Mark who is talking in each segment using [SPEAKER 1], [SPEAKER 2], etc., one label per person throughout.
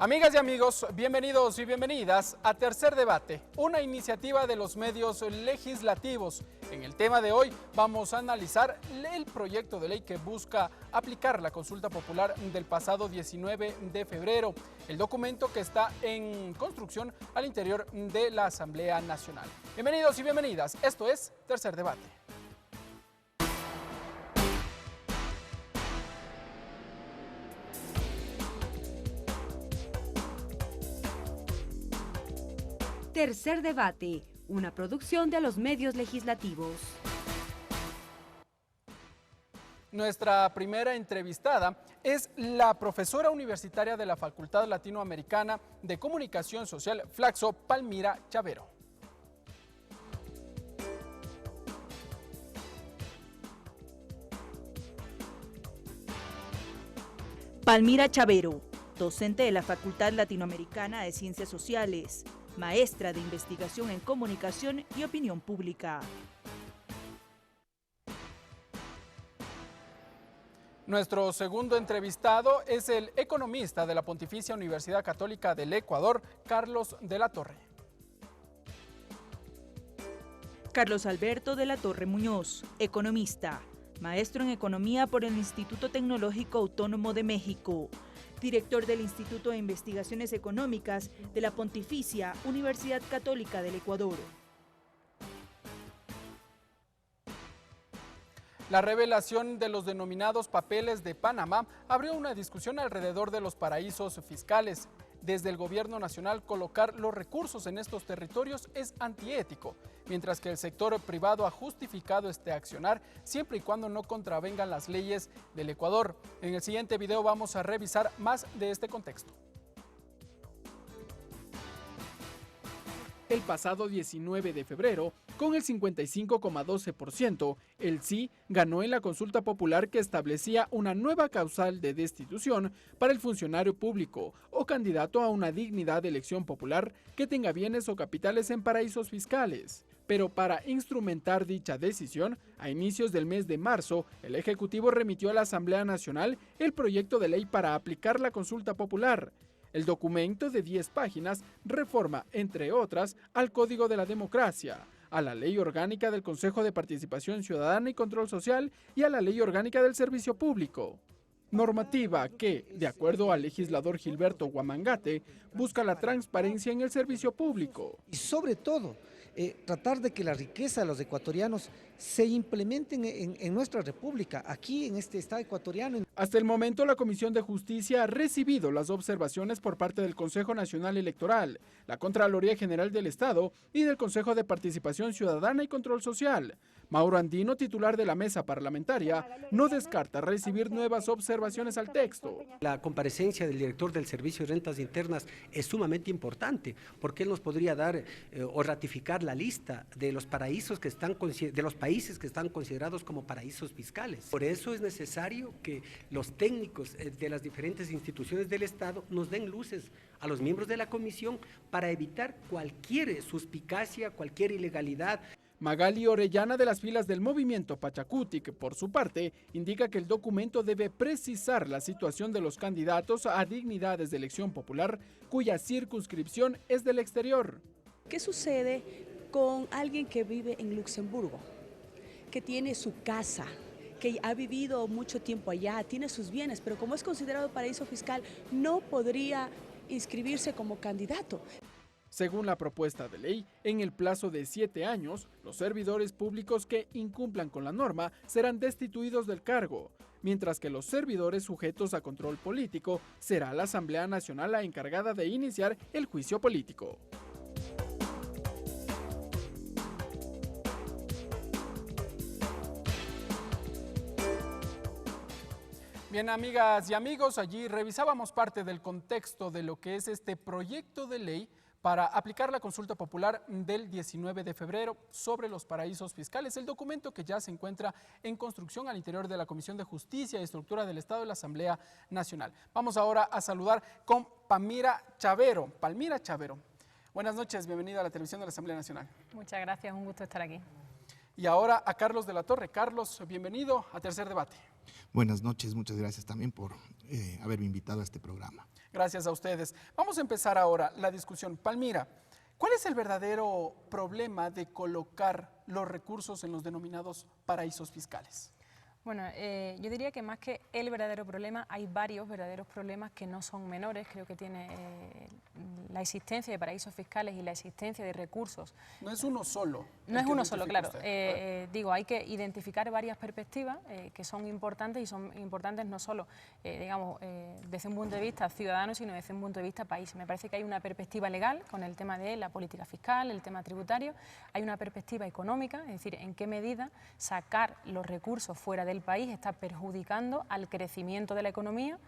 [SPEAKER 1] Amigas y amigos, bienvenidos y bienvenidas a Tercer Debate, una iniciativa de los medios legislativos. En el tema de hoy vamos a analizar el proyecto de ley que busca aplicar la consulta popular del pasado 19 de febrero, el documento que está en construcción al interior de la Asamblea Nacional. Bienvenidos y bienvenidas, esto es Tercer Debate.
[SPEAKER 2] Tercer Debate, una producción de los medios legislativos.
[SPEAKER 1] Nuestra primera entrevistada es la profesora universitaria de la Facultad Latinoamericana de Comunicación Social, Flaxo, Palmira Chavero.
[SPEAKER 3] Palmira Chavero, docente de la Facultad Latinoamericana de Ciencias Sociales, maestra de investigación en comunicación y opinión pública.
[SPEAKER 1] Nuestro segundo entrevistado es el economista de la Pontificia Universidad Católica del Ecuador, Carlos de la Torre.
[SPEAKER 3] Carlos Alberto de la Torre Muñoz, economista, maestro en economía por el Instituto Tecnológico Autónomo de México, director del Instituto de Investigaciones Económicas de la Pontificia Universidad Católica del Ecuador.
[SPEAKER 1] La revelación de los denominados papeles de Panamá abrió una discusión alrededor de los paraísos fiscales. Desde el gobierno nacional, colocar los recursos en estos territorios es antiético, mientras que el sector privado ha justificado este accionar siempre y cuando no contravengan las leyes del Ecuador. En el siguiente video vamos a revisar más de este contexto. El pasado 19 de febrero, con el 55,12%, el sí ganó en la consulta popular que establecía una nueva causal de destitución para el funcionario público o candidato a una dignidad de elección popular que tenga bienes o capitales en paraísos fiscales. Pero para instrumentar dicha decisión, a inicios del mes de marzo, el Ejecutivo remitió a la Asamblea Nacional el proyecto de ley para aplicar la consulta popular. El documento de 10 páginas reforma, entre otras, al Código de la Democracia, a la Ley Orgánica del Consejo de Participación Ciudadana y Control Social y a la Ley Orgánica del Servicio Público. Normativa que, de acuerdo al legislador Gilberto Guamangate, busca la transparencia en el servicio público.
[SPEAKER 4] Y sobre todo, tratar de que la riqueza de los ecuatorianos se implementen en nuestra república, aquí en este estado ecuatoriano.
[SPEAKER 1] Hasta el momento, la Comisión de Justicia ha recibido las observaciones por parte del Consejo Nacional Electoral, la Contraloría General del Estado y del Consejo de Participación Ciudadana y Control Social. Mauro Andino, titular de la mesa parlamentaria, no descarta recibir nuevas observaciones al texto.
[SPEAKER 5] La comparecencia del director del Servicio de Rentas Internas es sumamente importante, porque él nos podría dar o ratificar la lista de los paraísos de los países que están considerados como paraísos fiscales. Por eso es necesario que los técnicos de las diferentes instituciones del Estado nos den luces a los miembros de la comisión para evitar cualquier suspicacia, cualquier ilegalidad.
[SPEAKER 1] Magali Orellana, de las filas del movimiento Pachacuti, que por su parte indica que el documento debe precisar la situación de los candidatos a dignidades de elección popular cuya circunscripción es del exterior.
[SPEAKER 6] ¿Qué sucede con alguien que vive en Luxemburgo, que tiene su casa, que ha vivido mucho tiempo allá, tiene sus bienes, pero como es considerado paraíso fiscal, no podría inscribirse como candidato?
[SPEAKER 1] Según la propuesta de ley, en el plazo de 7 años, los servidores públicos que incumplan con la norma serán destituidos del cargo, mientras que los servidores sujetos a control político será la Asamblea Nacional la encargada de iniciar el juicio político. Bien, amigas y amigos, allí revisábamos parte del contexto de lo que es este proyecto de ley para aplicar la consulta popular del 19 de febrero sobre los paraísos fiscales, el documento que ya se encuentra en construcción al interior de la Comisión de Justicia y Estructura del Estado de la Asamblea Nacional. Vamos ahora a saludar con Palmira Chavero. Palmira Chavero, buenas noches, bienvenida a la televisión de la Asamblea Nacional.
[SPEAKER 7] Muchas gracias, un gusto estar aquí.
[SPEAKER 1] Y ahora a Carlos de la Torre. Carlos, bienvenido a Tercer Debate.
[SPEAKER 7] Buenas noches, muchas gracias también por haberme invitado a este programa.
[SPEAKER 1] Gracias a ustedes. Vamos a empezar ahora la discusión. Palmira, ¿cuál es el verdadero problema de colocar los recursos en los denominados paraísos fiscales?
[SPEAKER 8] Bueno, yo diría que más que el verdadero problema, hay varios verdaderos problemas que no son menores. Creo que tiene la existencia de paraísos fiscales y la existencia de recursos.
[SPEAKER 1] No es uno solo.
[SPEAKER 8] No es uno solo, claro. Digo, hay que identificar varias perspectivas que son importantes y son importantes no solo, digamos, desde un punto de vista ciudadano, sino desde un punto de vista país. Me parece que hay una perspectiva legal con el tema de la política fiscal, el tema tributario. Hay una perspectiva económica, es decir, en qué medida sacar los recursos fuera del país está perjudicando al crecimiento de la economía.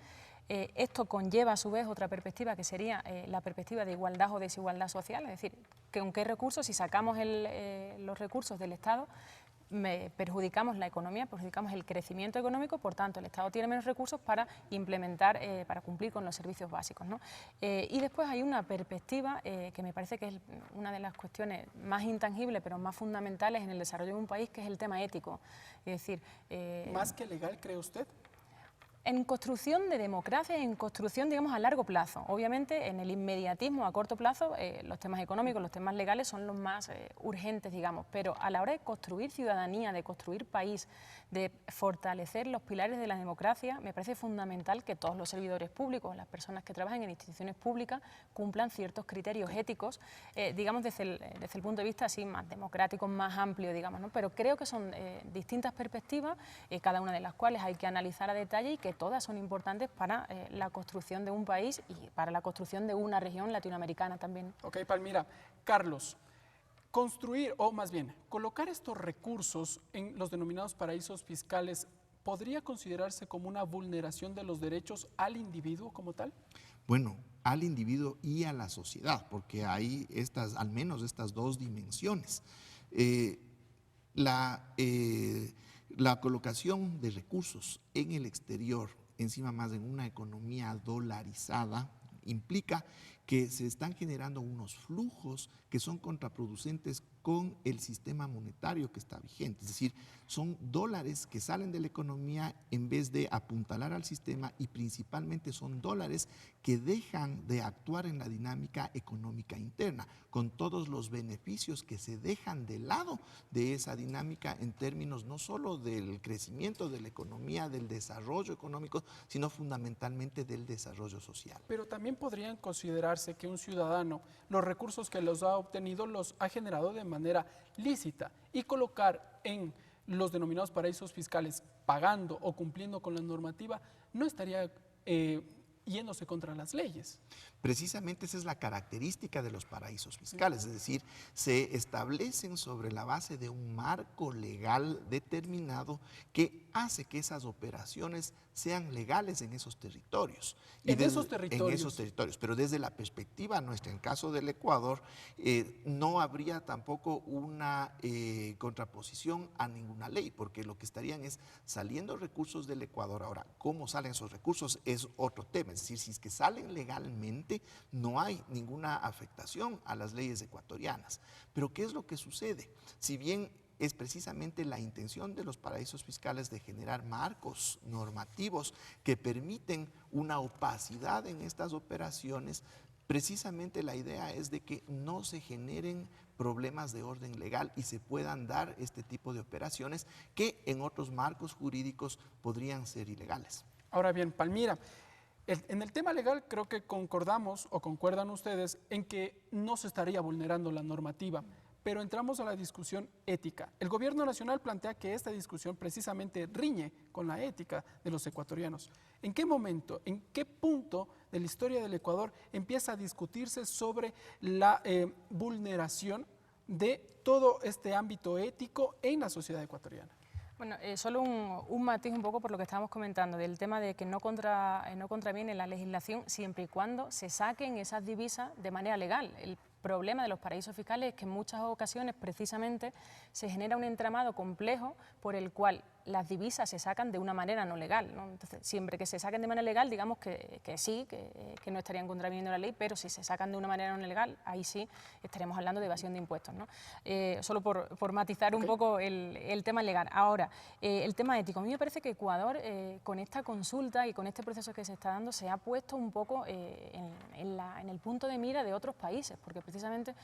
[SPEAKER 8] Esto conlleva a su vez otra perspectiva que sería la perspectiva de igualdad o desigualdad social, es decir, que con qué recursos, si sacamos los recursos del Estado, perjudicamos la economía, perjudicamos el crecimiento económico, por tanto el Estado tiene menos recursos para implementar, para cumplir con los servicios básicos, ¿no? Y después hay una perspectiva que me parece que es una de las cuestiones más intangibles pero más fundamentales en el desarrollo de un país, que es el tema ético. Es decir,
[SPEAKER 1] ¿más que legal, cree usted?
[SPEAKER 8] En construcción de democracia, en construcción, digamos, a largo plazo. Obviamente, en el inmediatismo a corto plazo, los temas económicos, los temas legales son los más urgentes, digamos, pero a la hora de construir ciudadanía, de construir país, de fortalecer los pilares de la democracia, me parece fundamental que todos los servidores públicos, las personas que trabajan en instituciones públicas, cumplan ciertos criterios éticos, digamos, desde el punto de vista así más democrático, más amplio, digamos, ¿no? Pero creo que son distintas perspectivas, cada una de las cuales hay que analizar a detalle y que todas son importantes para la construcción de un país y para la construcción de una región latinoamericana también.
[SPEAKER 1] Ok, Palmira. Carlos, construir, o más bien, colocar estos recursos en los denominados paraísos fiscales, ¿podría considerarse como una vulneración de los derechos al individuo como tal? Bueno,
[SPEAKER 7] Al individuo y a la sociedad, porque hay al menos estas dos dimensiones. La colocación de recursos en el exterior, encima más en una economía dolarizada, implica que se están generando unos flujos que son contraproducentes con el sistema monetario que está vigente. Es decir, son dólares que salen de la economía en vez de apuntalar al sistema, y principalmente son dólares que dejan de actuar en la dinámica económica interna, con todos los beneficios que se dejan de lado de esa dinámica en términos no solo del crecimiento de la economía, del desarrollo económico, sino fundamentalmente del desarrollo social.
[SPEAKER 1] Pero también podrían considerarse que un ciudadano, los recursos que los ha obtenido los ha generado de manera lícita, y colocar en los denominados paraísos fiscales pagando o cumpliendo con la normativa no estaría yéndose contra las leyes.
[SPEAKER 7] Precisamente esa es la característica de los paraísos fiscales, es decir, se establecen sobre la base de un marco legal determinado que hace que esas operaciones sean legales en esos territorios.
[SPEAKER 1] En esos territorios,
[SPEAKER 7] pero desde la perspectiva nuestra, en caso del Ecuador, no habría tampoco una contraposición a ninguna ley, porque lo que estarían es saliendo recursos del Ecuador. Ahora, ¿cómo salen esos recursos? Es otro tema, es decir, si es que salen legalmente, no hay ninguna afectación a las leyes ecuatorianas. Pero ¿qué es lo que sucede? Si bien es precisamente la intención de los paraísos fiscales de generar marcos normativos que permiten una opacidad en estas operaciones, precisamente la idea es de que no se generen problemas de orden legal y se puedan dar este tipo de operaciones que en otros marcos jurídicos podrían ser ilegales.
[SPEAKER 1] Ahora bien, Palmira, en el tema legal creo que concordamos o concuerdan ustedes en que no se estaría vulnerando la normativa, pero entramos a la discusión ética. El gobierno nacional plantea que esta discusión precisamente riñe con la ética de los ecuatorianos. ¿En qué momento, en qué punto de la historia del Ecuador empieza a discutirse sobre la vulneración de todo este ámbito ético en la sociedad ecuatoriana?
[SPEAKER 8] Bueno, solo un matiz un poco por lo que estábamos comentando, del tema de que no contraviene la legislación siempre y cuando se saquen esas divisas de manera legal. El problema de los paraísos fiscales es que en muchas ocasiones precisamente se genera un entramado complejo por el cual las divisas se sacan de una manera no legal, ¿no? Entonces, siempre que se saquen de manera legal, digamos que sí, que no estarían contraviniendo la ley, pero si se sacan de una manera no legal, ahí sí estaríamos hablando de evasión de impuestos, ¿no? Solo por matizar un poco el tema legal. Ahora, el tema ético. A mí me parece que Ecuador, con esta consulta y con este proceso que se está dando, se ha puesto un poco en el punto de mira de otros países, porque precisamente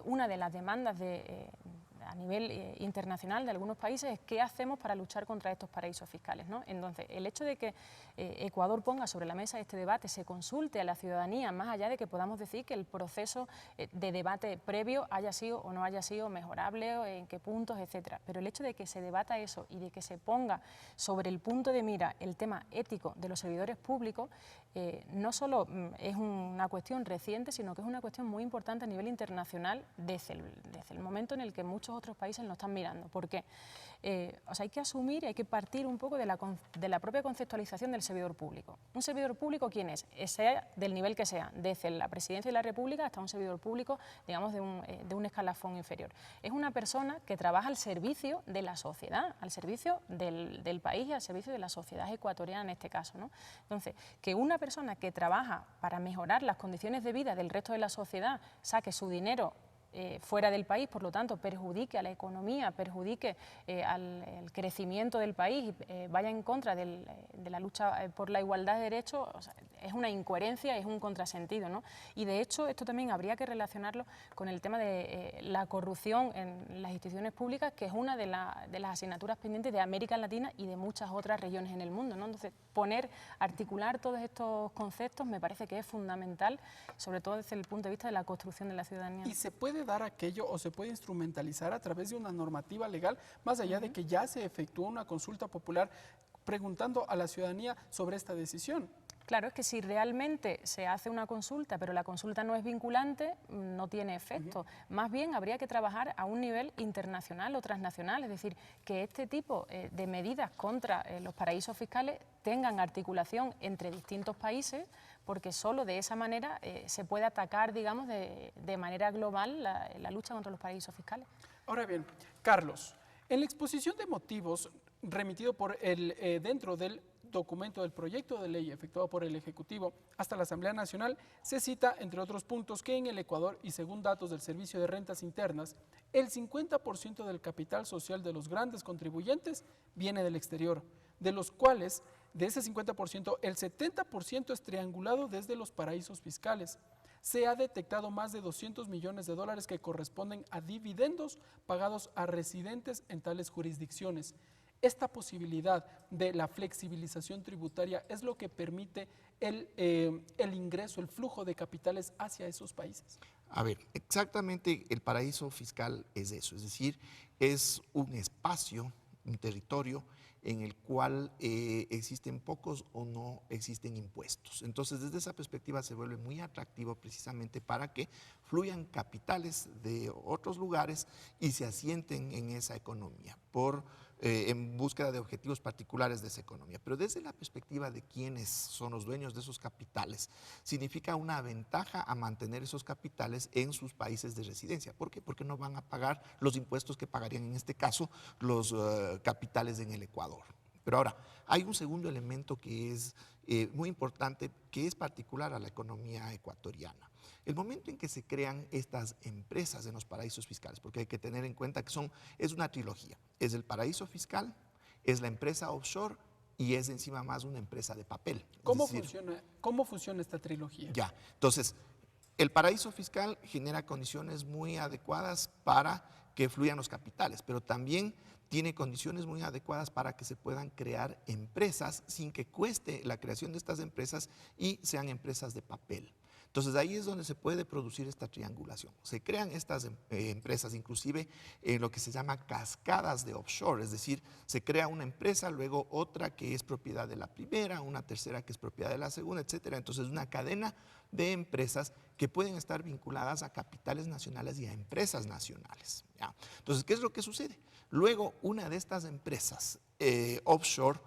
[SPEAKER 8] una de las demandas a nivel internacional de algunos países es qué hacemos para luchar contra estos paraísos fiscales, ¿no? Entonces, el hecho de que Ecuador ponga sobre la mesa este debate, se consulte a la ciudadanía, más allá de que podamos decir que el proceso de debate previo haya sido o no haya sido mejorable, o en qué puntos, etcétera. Pero el hecho de que se debata eso y de que se ponga sobre el punto de mira el tema ético de los servidores públicos, no solo es una cuestión reciente, sino que es una cuestión muy importante a nivel internacional desde el momento en el que muchos otros países lo están mirando. ¿Por qué? O sea, hay que asumir y hay que partir un poco de la propia conceptualización del servidor público. ¿Un servidor público quién es? Sea del nivel que sea, desde la Presidencia de la República hasta un servidor público, digamos, de un escalafón inferior. Es una persona que trabaja al servicio de la sociedad, al servicio del país y al servicio de la sociedad ecuatoriana en este caso, ¿no? Entonces, que una persona que trabaja para mejorar las condiciones de vida del resto de la sociedad saque su dinero fuera del país, por lo tanto perjudique a la economía, perjudique al crecimiento del país, vaya en contra de la lucha por la igualdad de derechos, o sea, es una incoherencia, es un contrasentido, ¿no? Y de hecho esto también habría que relacionarlo con el tema de la corrupción en las instituciones públicas, que es una de las asignaturas pendientes de América Latina y de muchas otras regiones en el mundo, ¿no? Entonces, articular todos estos conceptos me parece que es fundamental, sobre todo desde el punto de vista de la construcción de la ciudadanía.
[SPEAKER 1] ¿Y se puede dar aquello o se puede instrumentalizar a través de una normativa legal, más allá de que ya se efectuó una consulta popular preguntando a la ciudadanía sobre esta decisión?
[SPEAKER 8] Claro, es que si realmente se hace una consulta, pero la consulta no es vinculante, no tiene efecto. Más bien habría que trabajar a un nivel internacional o transnacional, es decir, que este tipo de medidas contra los paraísos fiscales tengan articulación entre distintos países, porque solo de esa manera se puede atacar, digamos, de manera global la lucha contra los paraísos fiscales.
[SPEAKER 1] Ahora bien, Carlos, en la exposición de motivos remitido por dentro del documento del proyecto de ley efectuado por el Ejecutivo hasta la Asamblea Nacional, se cita, entre otros puntos, que en el Ecuador, y según datos del Servicio de Rentas Internas, el 50% del capital social de los grandes contribuyentes viene del exterior, de los cuales, de ese 50%, el 70% es triangulado desde los paraísos fiscales. Se ha detectado más de 200 millones de dólares que corresponden a dividendos pagados a residentes en tales jurisdicciones. Esta posibilidad de la flexibilización tributaria es lo que permite el ingreso, el flujo de capitales hacia esos países.
[SPEAKER 7] A ver, exactamente el paraíso fiscal es eso, es decir, es un espacio, un territorio en el cual existen pocos o no existen impuestos. Entonces, desde esa perspectiva se vuelve muy atractivo precisamente para que fluyan capitales de otros lugares y se asienten en esa economía en búsqueda de objetivos particulares de esa economía. Pero desde la perspectiva de quiénes son los dueños de esos capitales, significa una ventaja a mantener esos capitales en sus países de residencia. ¿Por qué? Porque no van a pagar los impuestos que pagarían en este caso los capitales en el Ecuador. Pero ahora, hay un segundo elemento que es muy importante, que es particular a la economía ecuatoriana. El momento en que se crean estas empresas en los paraísos fiscales, porque hay que tener en cuenta que es una trilogía, es el paraíso fiscal, es la empresa offshore y es encima más una empresa de papel.
[SPEAKER 1] ¿Cómo funciona esta trilogía?
[SPEAKER 7] Ya, entonces, el paraíso fiscal genera condiciones muy adecuadas para que fluyan los capitales, pero también tiene condiciones muy adecuadas para que se puedan crear empresas sin que cueste la creación de estas empresas y sean empresas de papel. Entonces ahí es donde se puede producir esta triangulación. Se crean estas empresas inclusive en lo que se llama cascadas de offshore, es decir, se crea una empresa, luego otra que es propiedad de la primera, una tercera que es propiedad de la segunda, etcétera. Entonces una cadena de empresas que pueden estar vinculadas a capitales nacionales y a empresas nacionales, ¿ya? Entonces, ¿qué es lo que sucede? Luego una de estas empresas offshore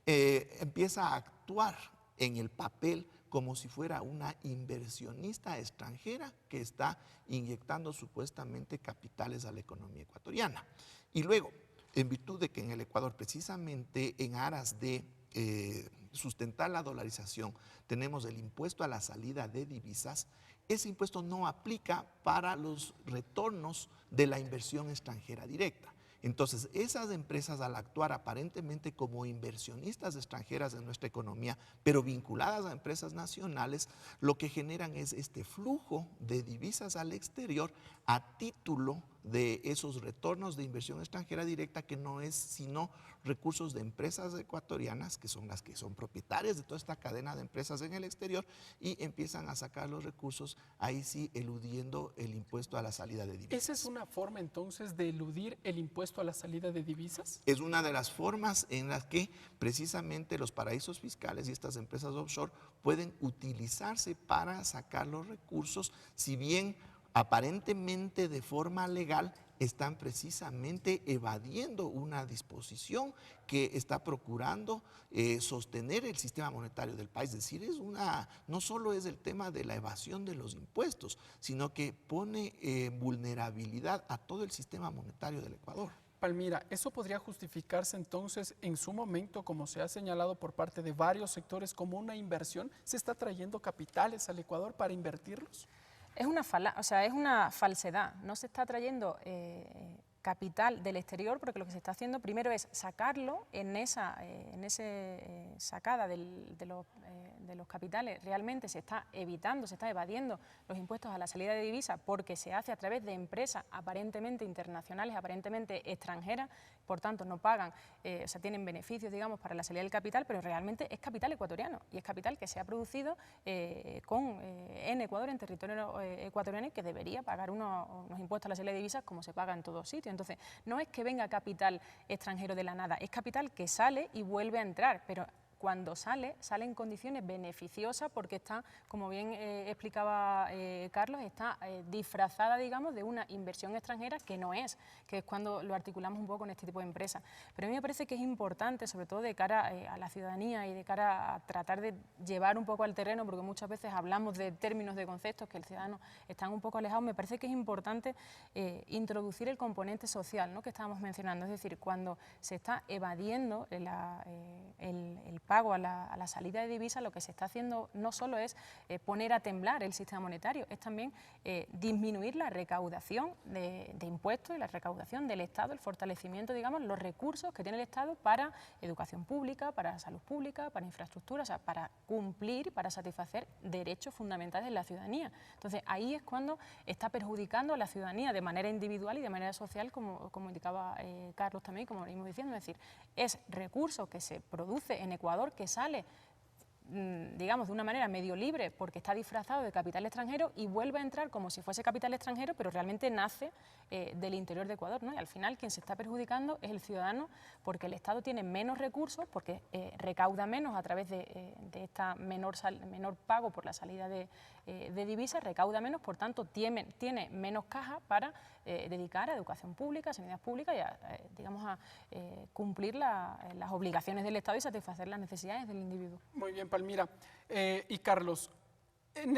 [SPEAKER 7] empieza a actuar en el papel como si fuera una inversionista extranjera que está inyectando supuestamente capitales a la economía ecuatoriana. Y luego, en virtud de que en el Ecuador, precisamente en aras de sustentar la dolarización, tenemos el impuesto a la salida de divisas. Ese impuesto no aplica para los retornos de la inversión extranjera directa. Entonces, esas empresas, al actuar aparentemente como inversionistas extranjeras en nuestra economía, pero vinculadas a empresas nacionales, lo que generan es este flujo de divisas al exterior a título de esos retornos de inversión extranjera directa, que no es sino recursos de empresas ecuatorianas, que son las que son propietarias de toda esta cadena de empresas en el exterior, y empiezan a sacar los recursos, ahí sí eludiendo el impuesto a la salida de divisas.
[SPEAKER 1] ¿Esa es una forma entonces de eludir el impuesto a la salida de divisas?
[SPEAKER 7] Es una de las formas en las que precisamente los paraísos fiscales y estas empresas offshore pueden utilizarse para sacar los recursos, si bien aparentemente de forma legal están precisamente evadiendo una disposición que está procurando sostener el sistema monetario del país. Es decir, no solo es el tema de la evasión de los impuestos, sino que pone vulnerabilidad a todo el sistema monetario del Ecuador.
[SPEAKER 1] Palmira, ¿eso podría justificarse entonces en su momento, como se ha señalado por parte de varios sectores, como una inversión? ¿Se está trayendo capitales al Ecuador para invertirlos?
[SPEAKER 8] Es una falsedad. No se está trayendo capital del exterior, porque lo que se está haciendo primero es sacarlo en esa sacada de los capitales. Realmente se está evitando, se está evadiendo los impuestos a la salida de divisas, porque se hace a través de empresas aparentemente internacionales, aparentemente extranjeras, por tanto no pagan, o sea, tienen beneficios, digamos, para la salida del capital, pero realmente es capital ecuatoriano, y es capital que se ha producido en Ecuador, en territorio ecuatoriano, y que debería pagar unos impuestos a la salida de divisas como se paga en todos sitios. Entonces, no es que venga capital extranjero de la nada, es capital que sale y vuelve a entrar, pero cuando sale en condiciones beneficiosas, porque está, como bien explicaba Carlos, está disfrazada, digamos, de una inversión extranjera que no es, que es cuando lo articulamos un poco en este tipo de empresas. Pero a mí me parece que es importante, sobre todo de cara a la ciudadanía y de cara a tratar de llevar un poco al terreno, porque muchas veces hablamos de términos, de conceptos que el ciudadano están un poco alejados. Me parece que es importante introducir el componente social, ¿no?, que estábamos mencionando, es decir, cuando se está evadiendo el pago a la salida de divisas, lo que se está haciendo no solo es poner a temblar el sistema monetario, es también disminuir la recaudación de impuestos y la recaudación del Estado, el fortalecimiento, digamos, los recursos que tiene el Estado para educación pública, para salud pública, para infraestructura, o sea, para cumplir, para satisfacer derechos fundamentales de la ciudadanía. Entonces, ahí es cuando está perjudicando a la ciudadanía de manera individual y de manera social, como indicaba Carlos también, como venimos diciendo, es decir, es recurso que se produce en Ecuador, que sale, digamos, de una manera medio libre porque está disfrazado de capital extranjero y vuelve a entrar como si fuese capital extranjero, pero realmente nace del interior de Ecuador, ¿no? Y al final quien se está perjudicando es el ciudadano, porque el Estado tiene menos recursos, porque recauda menos a través de esta menor pago por la salida de divisas, recauda menos, por tanto tiene menos caja para dedicar a educación pública, a sanidad pública y a cumplir las obligaciones del Estado y satisfacer las necesidades del individuo.
[SPEAKER 1] Muy bien, Palmira. Y Carlos, en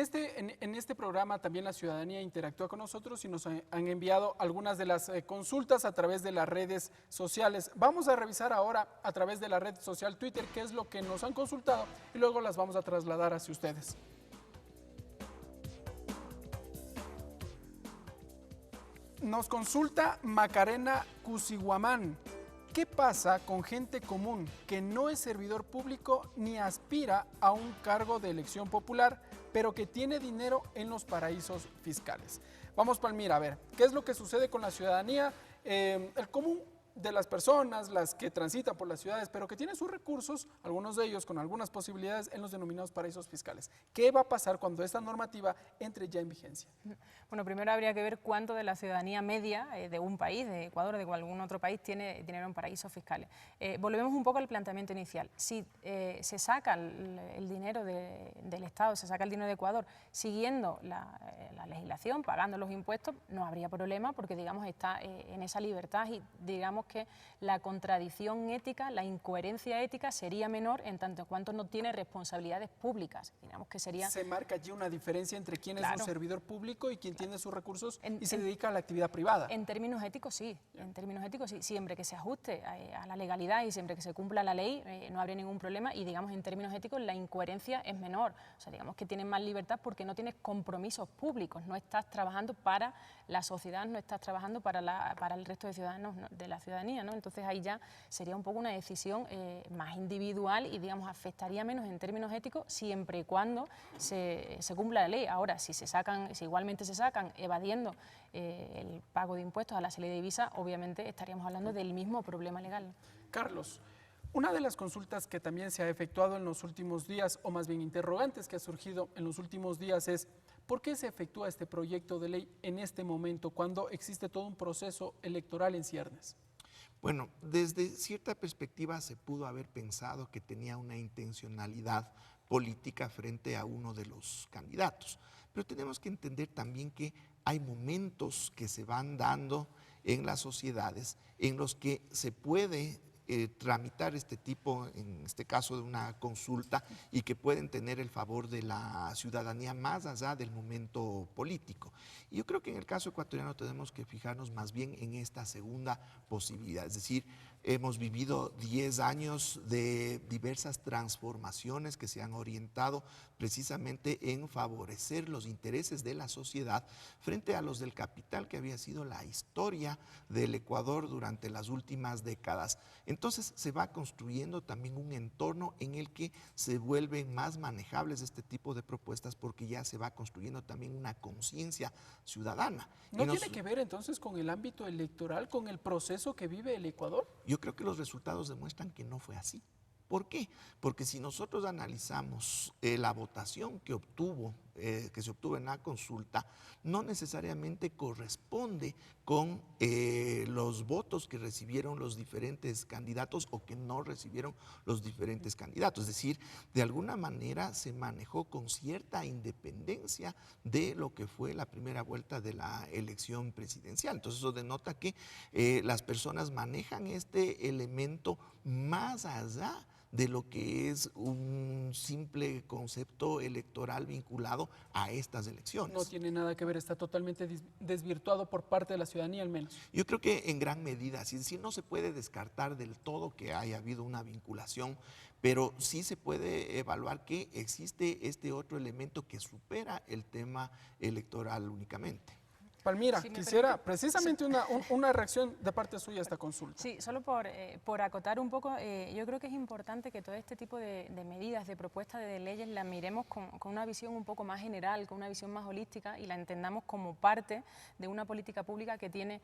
[SPEAKER 1] este programa también la ciudadanía interactúa con nosotros y nos han enviado algunas de las consultas a través de las redes sociales. Vamos a revisar ahora a través de la red social Twitter qué es lo que nos han consultado y luego las vamos a trasladar hacia ustedes. Nos consulta Macarena Cusiguamán. ¿Qué pasa con gente común que no es servidor público ni aspira a un cargo de elección popular, pero que tiene dinero en los paraísos fiscales? Vamos, Palmira, a ver, ¿qué es lo que sucede con la ciudadanía? El común de las personas, las que transitan por las ciudades, pero que tienen sus recursos, algunos de ellos con algunas posibilidades en los denominados paraísos fiscales. ¿Qué va a pasar cuando esta normativa entre ya en vigencia?
[SPEAKER 8] Bueno, primero habría que ver cuánto de la ciudadanía media de un país, de Ecuador o de algún otro país, tiene dinero en paraísos fiscales. Volvemos un poco al planteamiento inicial. Si se saca el dinero del Estado, se saca el dinero de Ecuador siguiendo la legislación, pagando los impuestos, no habría problema porque, digamos, está en esa libertad y, digamos, digamos que la contradicción ética, la incoherencia ética sería menor en tanto cuanto no tiene responsabilidades públicas. Digamos que sería...
[SPEAKER 1] Se marca allí una diferencia entre quién es un servidor público y quién tiene sus recursos y se dedica a la actividad privada.
[SPEAKER 8] En términos éticos sí, siempre que se ajuste a la legalidad y siempre que se cumpla la ley no habría ningún problema y digamos en términos éticos la incoherencia es menor, o sea digamos que tienes más libertad porque no tienes compromisos públicos, no estás trabajando para la sociedad, no estás trabajando para el resto de ciudadanos, ¿no? de la ciudadanía, ¿no? Entonces ahí ya sería un poco una decisión más individual y digamos afectaría menos en términos éticos siempre y cuando se cumpla la ley. Ahora si igualmente se sacan evadiendo el pago de impuestos a la salida de divisa, obviamente estaríamos hablando del mismo problema legal.
[SPEAKER 1] Carlos, una de las consultas que también se ha efectuado en los últimos días, o más bien interrogantes que ha surgido en los últimos días es ¿por qué se efectúa este proyecto de ley en este momento cuando existe todo un proceso electoral en ciernes?
[SPEAKER 7] Bueno, desde cierta perspectiva se pudo haber pensado que tenía una intencionalidad política frente a uno de los candidatos, pero tenemos que entender también que hay momentos que se van dando en las sociedades en los que se puede tramitar este tipo, en este caso de una consulta, y que pueden tener el favor de la ciudadanía más allá del momento político. Y yo creo que en el caso ecuatoriano tenemos que fijarnos más bien en esta segunda posibilidad, es decir, hemos vivido 10 años de diversas transformaciones que se han orientado precisamente en favorecer los intereses de la sociedad frente a los del capital, que había sido la historia del Ecuador durante las últimas décadas. Entonces se va construyendo también un entorno en el que se vuelven más manejables este tipo de propuestas porque ya se va construyendo también una conciencia ciudadana.
[SPEAKER 1] ¿No tiene que ver entonces con el ámbito electoral, con el proceso que vive el Ecuador?
[SPEAKER 7] Yo creo que los resultados demuestran que no fue así. ¿Por qué? Porque si nosotros analizamos la votación que se obtuvo en la consulta, no necesariamente corresponde con los votos que recibieron los diferentes candidatos o que no recibieron los diferentes candidatos. Es decir, de alguna manera se manejó con cierta independencia de lo que fue la primera vuelta de la elección presidencial. Entonces eso denota que las personas manejan este elemento más allá de lo que es un simple concepto electoral vinculado a estas elecciones.
[SPEAKER 1] No tiene nada que ver, está totalmente desvirtuado por parte de la ciudadanía al menos.
[SPEAKER 7] Yo creo que en gran medida, es decir, no se puede descartar del todo que haya habido una vinculación, pero sí se puede evaluar que existe este otro elemento que supera el tema electoral únicamente.
[SPEAKER 1] Palmira, quisiera precisamente una reacción de parte suya a esta consulta.
[SPEAKER 8] Sí, solo por acotar un poco, yo creo que es importante que todo este tipo de medidas, de propuestas de leyes, las miremos con una visión un poco más general, con una visión más holística y la entendamos como parte de una política pública que tiene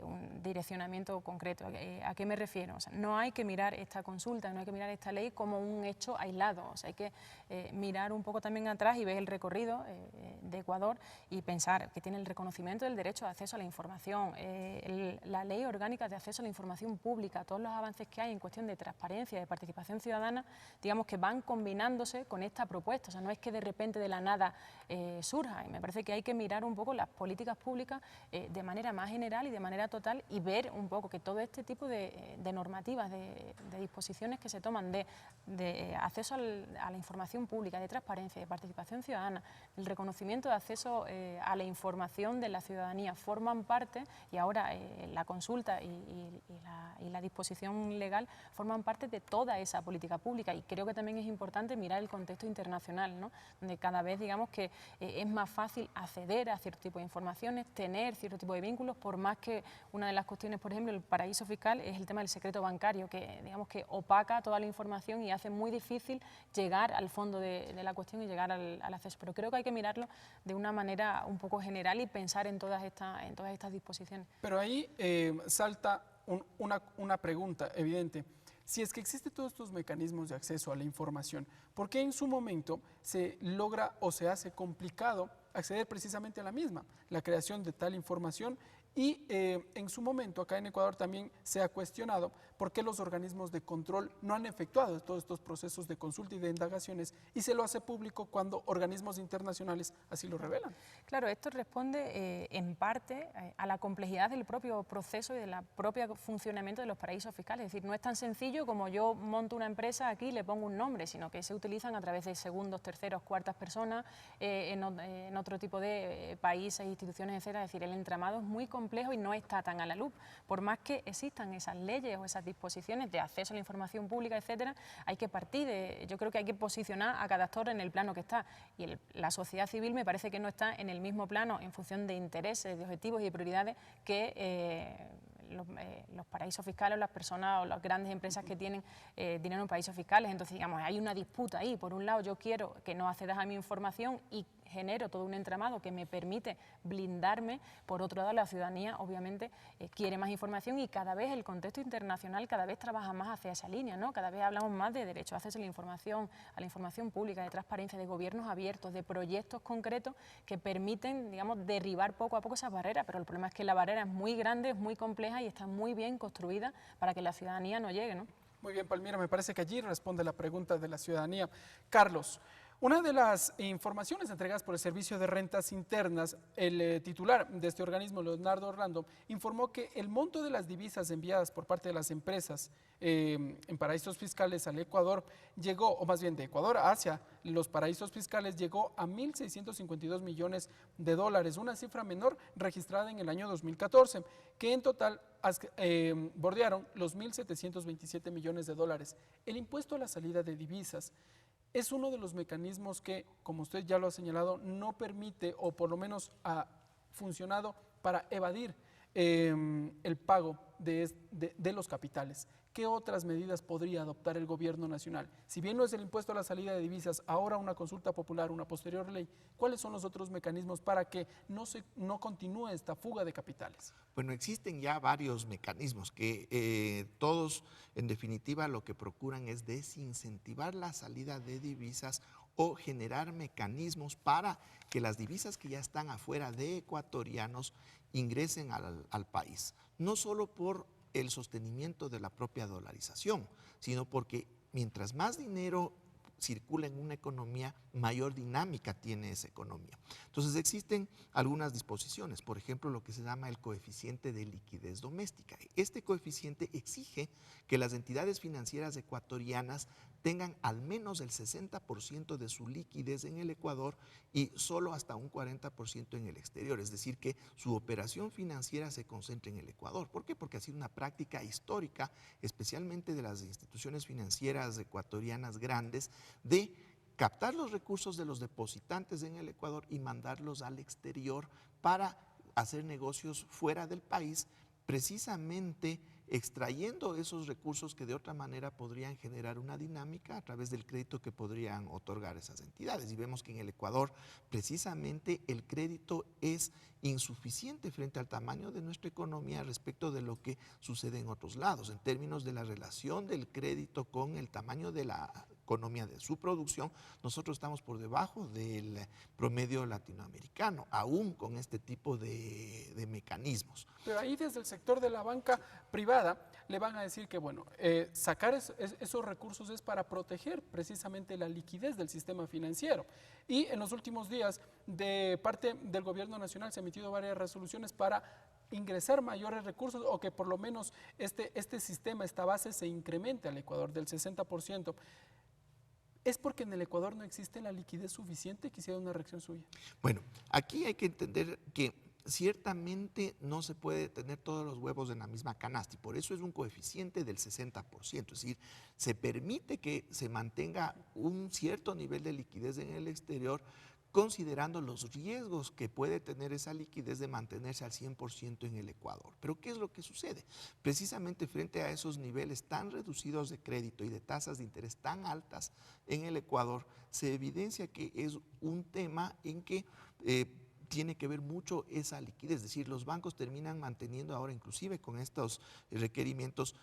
[SPEAKER 8] un direccionamiento concreto. ¿A qué me refiero? O sea, no hay que mirar esta consulta, no hay que mirar esta ley como un hecho aislado, o sea, hay que mirar un poco también atrás y ver el recorrido de Ecuador y pensar que tiene el reconocimiento del derecho de acceso a la información, la ley orgánica de acceso a la información pública, todos los avances que hay en cuestión de transparencia, de participación ciudadana, digamos que van combinándose con esta propuesta, o sea, no es que de repente de la nada surja, y me parece que hay que mirar un poco las políticas públicas de manera más general y de manera total y ver un poco que todo este tipo de normativas, de disposiciones que se toman de acceso a la información pública, de transparencia, de participación ciudadana, el reconocimiento de acceso a la información de la ciudadanía forman parte, y ahora la consulta y la disposición legal forman parte de toda esa política pública, y creo que también es importante mirar el contexto internacional, ¿no? Donde cada vez digamos que es más fácil acceder a cierto tipo de informaciones, tener cierto tipo de vínculos, por más que una de las cuestiones, por ejemplo, el paraíso fiscal es el tema del secreto bancario, que digamos que opaca toda la información y hace muy difícil llegar al fondo de la cuestión y llegar al acceso, pero creo que hay que mirarlo de una manera un poco general y pensar en todas estas disposiciones.
[SPEAKER 1] Pero ahí salta una pregunta evidente. Si es que existen todos estos mecanismos de acceso a la información, ¿por qué en su momento se logra o se hace complicado acceder precisamente a la misma? La creación de tal información Y en su momento acá en Ecuador también se ha cuestionado por qué los organismos de control no han efectuado todos estos procesos de consulta y de indagaciones y se lo hace público cuando organismos internacionales así lo revelan.
[SPEAKER 8] Claro, esto responde en parte a la complejidad del propio proceso y del propio funcionamiento de los paraísos fiscales. Es decir, no es tan sencillo como yo monto una empresa aquí y le pongo un nombre, sino que se utilizan a través de segundos, terceros, cuartas personas, en otro tipo de países, instituciones, etcétera. Es decir, el entramado es muy complejo y no está tan a la luz. Por más que existan esas leyes o esas disposiciones de acceso a la información pública, etcétera, hay que partir yo creo que hay que posicionar a cada actor en el plano que está. Y la sociedad civil me parece que no está en el mismo plano en función de intereses, de objetivos y de prioridades que los paraísos fiscales, las personas o las grandes empresas que tienen dinero en paraísos fiscales. Entonces, digamos, hay una disputa ahí. Por un lado, yo quiero que no accedas a mi información y genero todo un entramado que me permite blindarme. Por otro lado, la ciudadanía obviamente quiere más información y cada vez el contexto internacional cada vez trabaja más hacia esa línea, ¿no? Cada vez hablamos más de derecho a acceso a la información pública, de transparencia, de gobiernos abiertos, de proyectos concretos que permiten, digamos, derribar poco a poco esas barreras, pero el problema es que la barrera es muy grande, es muy compleja y está muy bien construida para que la ciudadanía no llegue, ¿no?
[SPEAKER 1] Muy bien, Palmira, me parece que allí responde la pregunta de la ciudadanía. Carlos, una de las informaciones entregadas por el Servicio de Rentas Internas, el titular de este organismo, Leonardo Orlando, informó que el monto de las divisas enviadas por parte de las empresas en paraísos fiscales al Ecuador llegó, o más bien de Ecuador hacia los paraísos fiscales, llegó a 1.652 millones de dólares, una cifra menor registrada en el año 2014, que en total bordearon los 1.727 millones de dólares. El impuesto a la salida de divisas es uno de los mecanismos que, como usted ya lo ha señalado, no permite o por lo menos ha funcionado para evadir el pago de los capitales. ¿Qué otras medidas podría adoptar el gobierno nacional? Si bien no es el impuesto a la salida de divisas, ahora una consulta popular, una posterior ley, ¿cuáles son los otros mecanismos para que no continúe esta fuga de capitales?
[SPEAKER 7] Bueno, existen ya varios mecanismos que todos, en definitiva, lo que procuran es desincentivar la salida de divisas o generar mecanismos para que las divisas que ya están afuera de ecuatorianos ingresen al país. No solo por el sostenimiento de la propia dolarización, sino porque mientras más dinero circula en una economía, mayor dinámica tiene esa economía. Entonces existen algunas disposiciones, por ejemplo, lo que se llama el coeficiente de liquidez doméstica. Este coeficiente exige que las entidades financieras ecuatorianas tengan al menos el 60% de su liquidez en el Ecuador y solo hasta un 40% en el exterior, es decir, que su operación financiera se concentre en el Ecuador. ¿Por qué? Porque ha sido una práctica histórica, especialmente de las instituciones financieras ecuatorianas grandes, de captar los recursos de los depositantes en el Ecuador y mandarlos al exterior para hacer negocios fuera del país, precisamente extrayendo esos recursos que de otra manera podrían generar una dinámica a través del crédito que podrían otorgar esas entidades. Y vemos que en el Ecuador precisamente el crédito es insuficiente frente al tamaño de nuestra economía respecto de lo que sucede en otros lados, en términos de la relación del crédito con el tamaño de la economía de su producción. Nosotros estamos por debajo del promedio latinoamericano, aún con este tipo de mecanismos.
[SPEAKER 1] Pero ahí desde el sector de la banca privada le van a decir que, bueno, sacar esos recursos es para proteger precisamente la liquidez del sistema financiero. Y en los últimos días, de parte del gobierno nacional, se han emitido varias resoluciones para ingresar mayores recursos o que por lo menos este sistema, esta base se incremente al Ecuador del 60%. ¿Es porque en el Ecuador no existe la liquidez suficiente? Quisiera una reacción suya.
[SPEAKER 7] Bueno, aquí hay que entender que ciertamente no se puede tener todos los huevos en la misma canasta y por eso es un coeficiente del 60%, es decir, se permite que se mantenga un cierto nivel de liquidez en el exterior considerando los riesgos que puede tener esa liquidez de mantenerse al 100% en el Ecuador. Pero ¿qué es lo que sucede? Precisamente frente a esos niveles tan reducidos de crédito y de tasas de interés tan altas en el Ecuador, se evidencia que es un tema en que tiene que ver mucho esa liquidez, es decir, los bancos terminan manteniendo ahora, inclusive con estos requerimientos,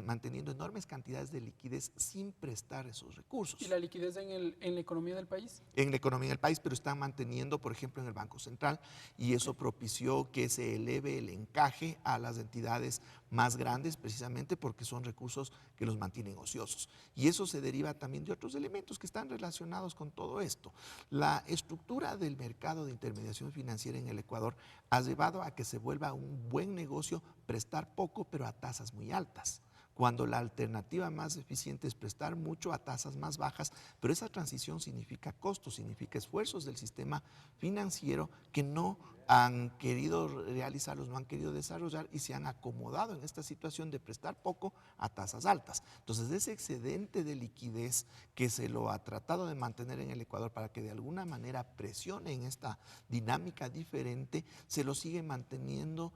[SPEAKER 7] manteniendo enormes cantidades de liquidez sin prestar esos recursos.
[SPEAKER 1] ¿Y la liquidez en la economía del país?
[SPEAKER 7] En la economía del país, pero están manteniendo, por ejemplo, en el Banco Central, y eso propició que se eleve el encaje a las entidades más grandes, precisamente porque son recursos que los mantienen ociosos. Y eso se deriva también de otros elementos que están relacionados con todo esto. La estructura del mercado de intermediación financiera en el Ecuador ha llevado a que se vuelva un buen negocio prestar poco, pero a tasas muy altas, cuando la alternativa más eficiente es prestar mucho a tasas más bajas, pero esa transición significa costos, significa esfuerzos del sistema financiero que no han querido realizarlos, no han querido desarrollar y se han acomodado en esta situación de prestar poco a tasas altas. Entonces, ese excedente de liquidez que se lo ha tratado de mantener en el Ecuador para que de alguna manera presione en esta dinámica diferente, se lo sigue manteniendo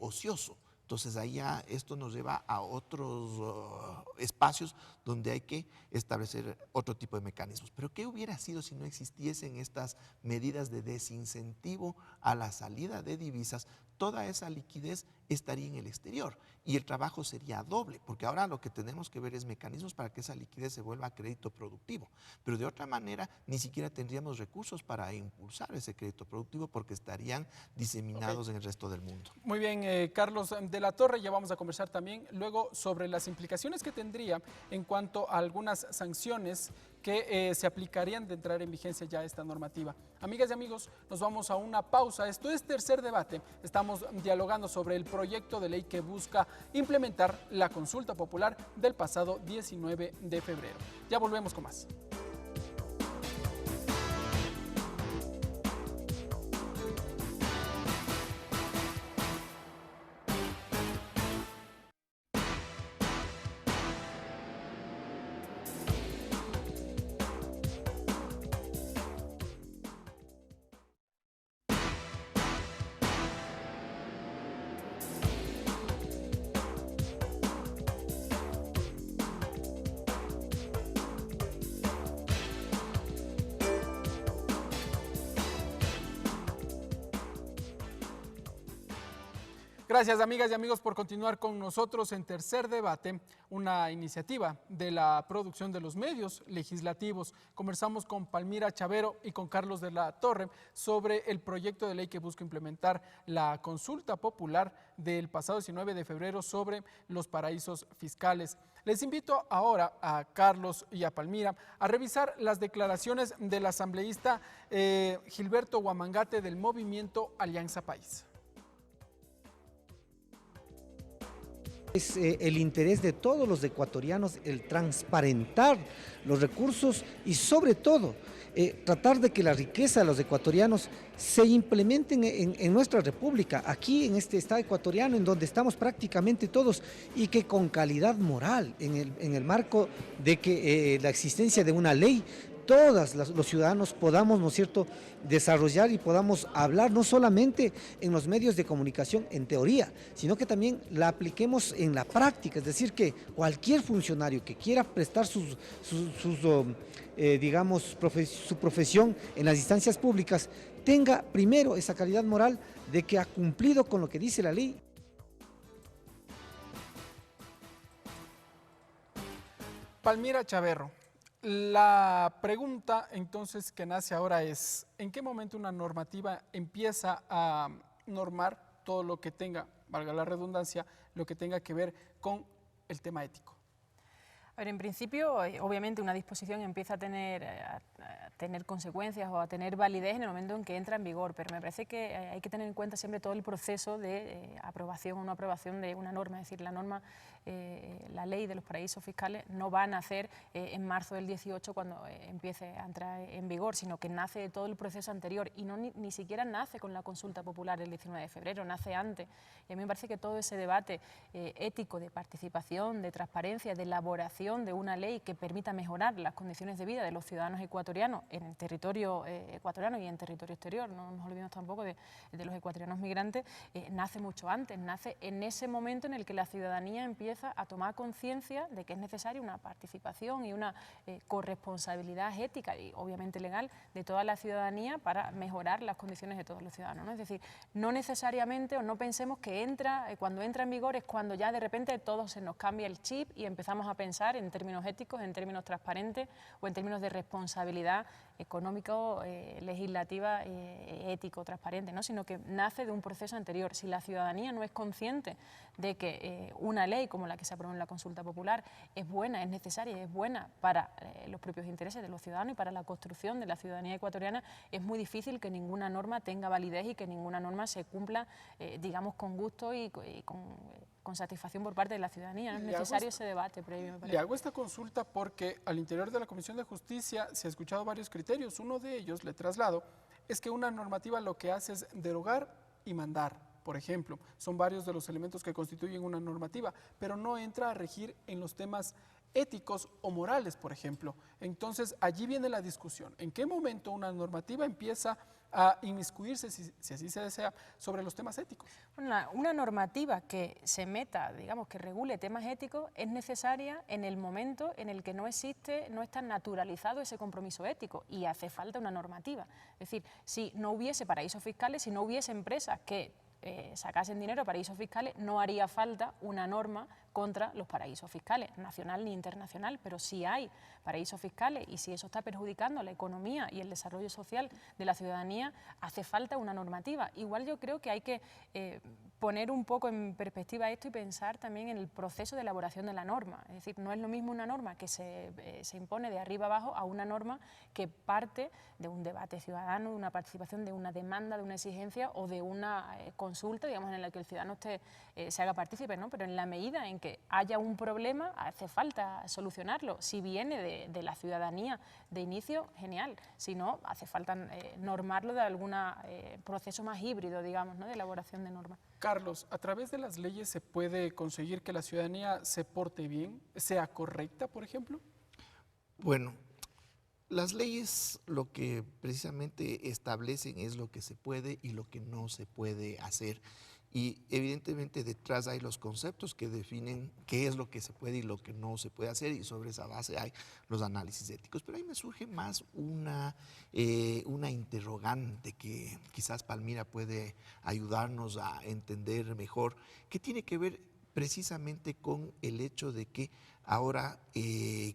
[SPEAKER 7] ocioso. Entonces ahí ya esto nos lleva a otros espacios donde hay que establecer otro tipo de mecanismos. Pero ¿qué hubiera sido si no existiesen estas medidas de desincentivo a la salida de divisas? Toda esa liquidez estaría en el exterior y el trabajo sería doble, porque ahora lo que tenemos que ver es mecanismos para que esa liquidez se vuelva crédito productivo. Pero de otra manera, ni siquiera tendríamos recursos para impulsar ese crédito productivo porque estarían diseminados en el resto del mundo.
[SPEAKER 1] Muy bien, Carlos de la Torre, ya vamos a conversar también luego sobre las implicaciones que tendría en cuanto a algunas sanciones que se aplicarían de entrar en vigencia ya esta normativa. Amigas y amigos, nos vamos a una pausa. Esto es Tercer Debate. Estamos dialogando sobre el proyecto de ley que busca implementar la consulta popular del pasado 19 de febrero. Ya volvemos con más. Gracias, amigas y amigos, por continuar con nosotros en Tercer Debate, una iniciativa de la producción de los medios legislativos. Conversamos con Palmira Chavero y con Carlos de la Torre sobre el proyecto de ley que busca implementar la consulta popular del pasado 19 de febrero sobre los paraísos fiscales. Les invito ahora a Carlos y a Palmira a revisar las declaraciones del asambleísta Gilberto Huamangate del movimiento Alianza País.
[SPEAKER 4] Es el interés de todos los ecuatorianos el transparentar los recursos y sobre todo tratar de que la riqueza de los ecuatorianos se implementen en nuestra república, aquí en este estado ecuatoriano en donde estamos prácticamente todos y que con calidad moral en el marco de que la existencia de una ley todos los ciudadanos podamos, ¿no es cierto?, desarrollar y podamos hablar no solamente en los medios de comunicación en teoría, sino que también la apliquemos en la práctica, es decir, que cualquier funcionario que quiera prestar su profesión en las instancias públicas tenga primero esa calidad moral de que ha cumplido con lo que dice la ley.
[SPEAKER 1] Palmira Chavero. La pregunta entonces que nace ahora es, ¿en qué momento una normativa empieza a normar todo lo que tenga, valga la redundancia, lo que tenga que ver con el tema ético?
[SPEAKER 8] A ver, en principio, obviamente una disposición empieza a tener consecuencias o a tener validez en el momento en que entra en vigor, pero me parece que hay que tener en cuenta siempre todo el proceso de aprobación o no aprobación de una norma, es decir, la norma, la ley de los paraísos fiscales no va a nacer en marzo del 18 cuando empiece a entrar en vigor, sino que nace de todo el proceso anterior y no ni siquiera nace con la consulta popular del 19 de febrero, nace antes. Y a mí me parece que todo ese debate ético de participación, de transparencia, de elaboración de una ley que permita mejorar las condiciones de vida de los ciudadanos ecuatorianos ecuatorianos en el territorio ecuatoriano y en territorio exterior, no nos olvidemos tampoco de los ecuatorianos migrantes, nace mucho antes, nace en ese momento en el que la ciudadanía empieza a tomar conciencia de que es necesaria una participación y una corresponsabilidad ética y obviamente legal de toda la ciudadanía para mejorar las condiciones de todos los ciudadanos, ¿no? Es decir, no necesariamente o no pensemos que cuando entra en vigor es cuando ya de repente todo se nos cambia el chip y empezamos a pensar en términos éticos, en términos transparentes o en términos de responsabilidad económico, legislativa, ético, transparente, ¿no? Sino que nace de un proceso anterior. Si la ciudadanía no es consciente de que una ley como la que se aprobó en la consulta popular es buena, es necesaria, es buena para los propios intereses de los ciudadanos y para la construcción de la ciudadanía ecuatoriana, es muy difícil que ninguna norma tenga validez y que ninguna norma se cumpla, digamos, con gusto y con satisfacción por parte de la ciudadanía. ¿No? Es necesario ese debate previo.
[SPEAKER 1] Le hago esta consulta porque al interior de la Comisión de Justicia se ha escuchado varios criterios. Uno de ellos, le traslado, es que una normativa lo que hace es derogar y mandar. Por ejemplo, son varios de los elementos que constituyen una normativa, pero no entra a regir en los temas éticos o morales, por ejemplo. Entonces, allí viene la discusión. ¿En qué momento una normativa empieza a inmiscuirse, si así se desea, sobre los temas éticos?
[SPEAKER 8] Una normativa que se meta, digamos, que regule temas éticos, es necesaria en el momento en el que no está naturalizado ese compromiso ético y hace falta una normativa. Es decir, si no hubiese paraísos fiscales, si no hubiese empresas que sacasen dinero a paraísos fiscales, no haría falta una norma contra los paraísos fiscales, nacional ni internacional, pero si hay paraísos fiscales y si eso está perjudicando la economía y el desarrollo social de la ciudadanía, hace falta una normativa. Igual yo creo que hay que poner un poco en perspectiva esto y pensar también en el proceso de elaboración de la norma. Es decir, no es lo mismo una norma que se impone de arriba abajo a una norma que parte de un debate ciudadano, de una participación, de una demanda, de una exigencia o de una consulta, digamos, en la que el ciudadano se haga partícipe, ¿no? Pero en la medida en que haya un problema, hace falta solucionarlo. Si viene de la ciudadanía de inicio, genial. Si no, hace falta normarlo de algún proceso más híbrido, digamos, ¿no? De elaboración de normas.
[SPEAKER 1] Carlos, ¿a través de las leyes se puede conseguir que la ciudadanía se porte bien, sea correcta, por ejemplo?
[SPEAKER 7] Bueno, las leyes lo que precisamente establecen es lo que se puede y lo que no se puede hacer. Y evidentemente detrás hay los conceptos que definen qué es lo que se puede y lo que no se puede hacer, y sobre esa base hay los análisis éticos. Pero ahí me surge más una interrogante que quizás Palmira puede ayudarnos a entender mejor, que tiene que ver precisamente con el hecho de que ahora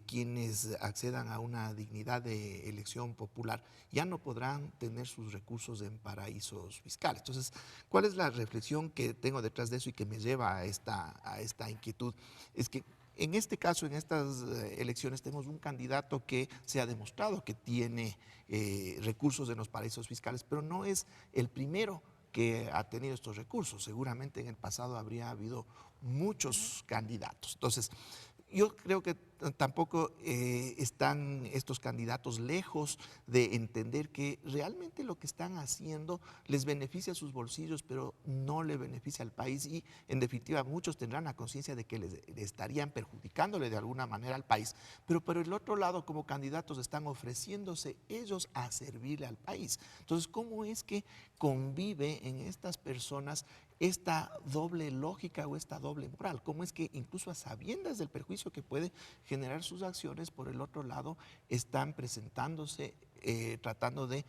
[SPEAKER 7] quienes accedan a una dignidad de elección popular ya no podrán tener sus recursos en paraísos fiscales. Entonces, ¿cuál es la reflexión que tengo detrás de eso y que me lleva a esta inquietud? Es que en este caso, en estas elecciones, tenemos un candidato que se ha demostrado que tiene recursos en los paraísos fiscales, pero no es el primero que ha tenido estos recursos. Seguramente en el pasado habría habido muchos candidatos. Entonces, yo creo que tampoco están estos candidatos lejos de entender que realmente lo que están haciendo les beneficia a sus bolsillos, pero no le beneficia al país, y en definitiva muchos tendrán la conciencia de que les estarían perjudicándole de alguna manera al país, pero por el otro lado, como candidatos están ofreciéndose ellos a servirle al país. Entonces, ¿cómo es que convive en estas personas esta doble lógica o esta doble moral? ¿Cómo es que incluso a sabiendas del perjuicio que puede generar sus acciones, por el otro lado están presentándose, tratando de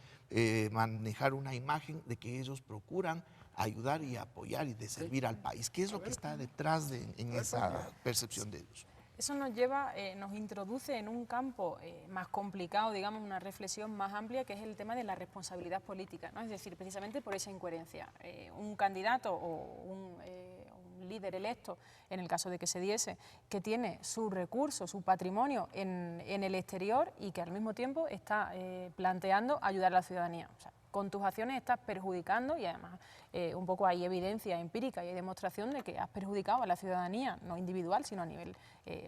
[SPEAKER 7] manejar una imagen de que ellos procuran ayudar y apoyar y de servir al país? ¿Qué es lo que está detrás en esa percepción de ellos?
[SPEAKER 8] Eso nos introduce en un campo más complicado, digamos, una reflexión más amplia, que es el tema de la responsabilidad política, ¿no? Es decir, precisamente por esa incoherencia. Un candidato o un líder electo, en el caso de que se diese, que tiene sus recursos, su patrimonio en el exterior y que al mismo tiempo está planteando ayudar a la ciudadanía. O sea, con tus acciones estás perjudicando, y además un poco hay evidencia empírica y hay demostración de que has perjudicado a la ciudadanía, no individual, sino a nivel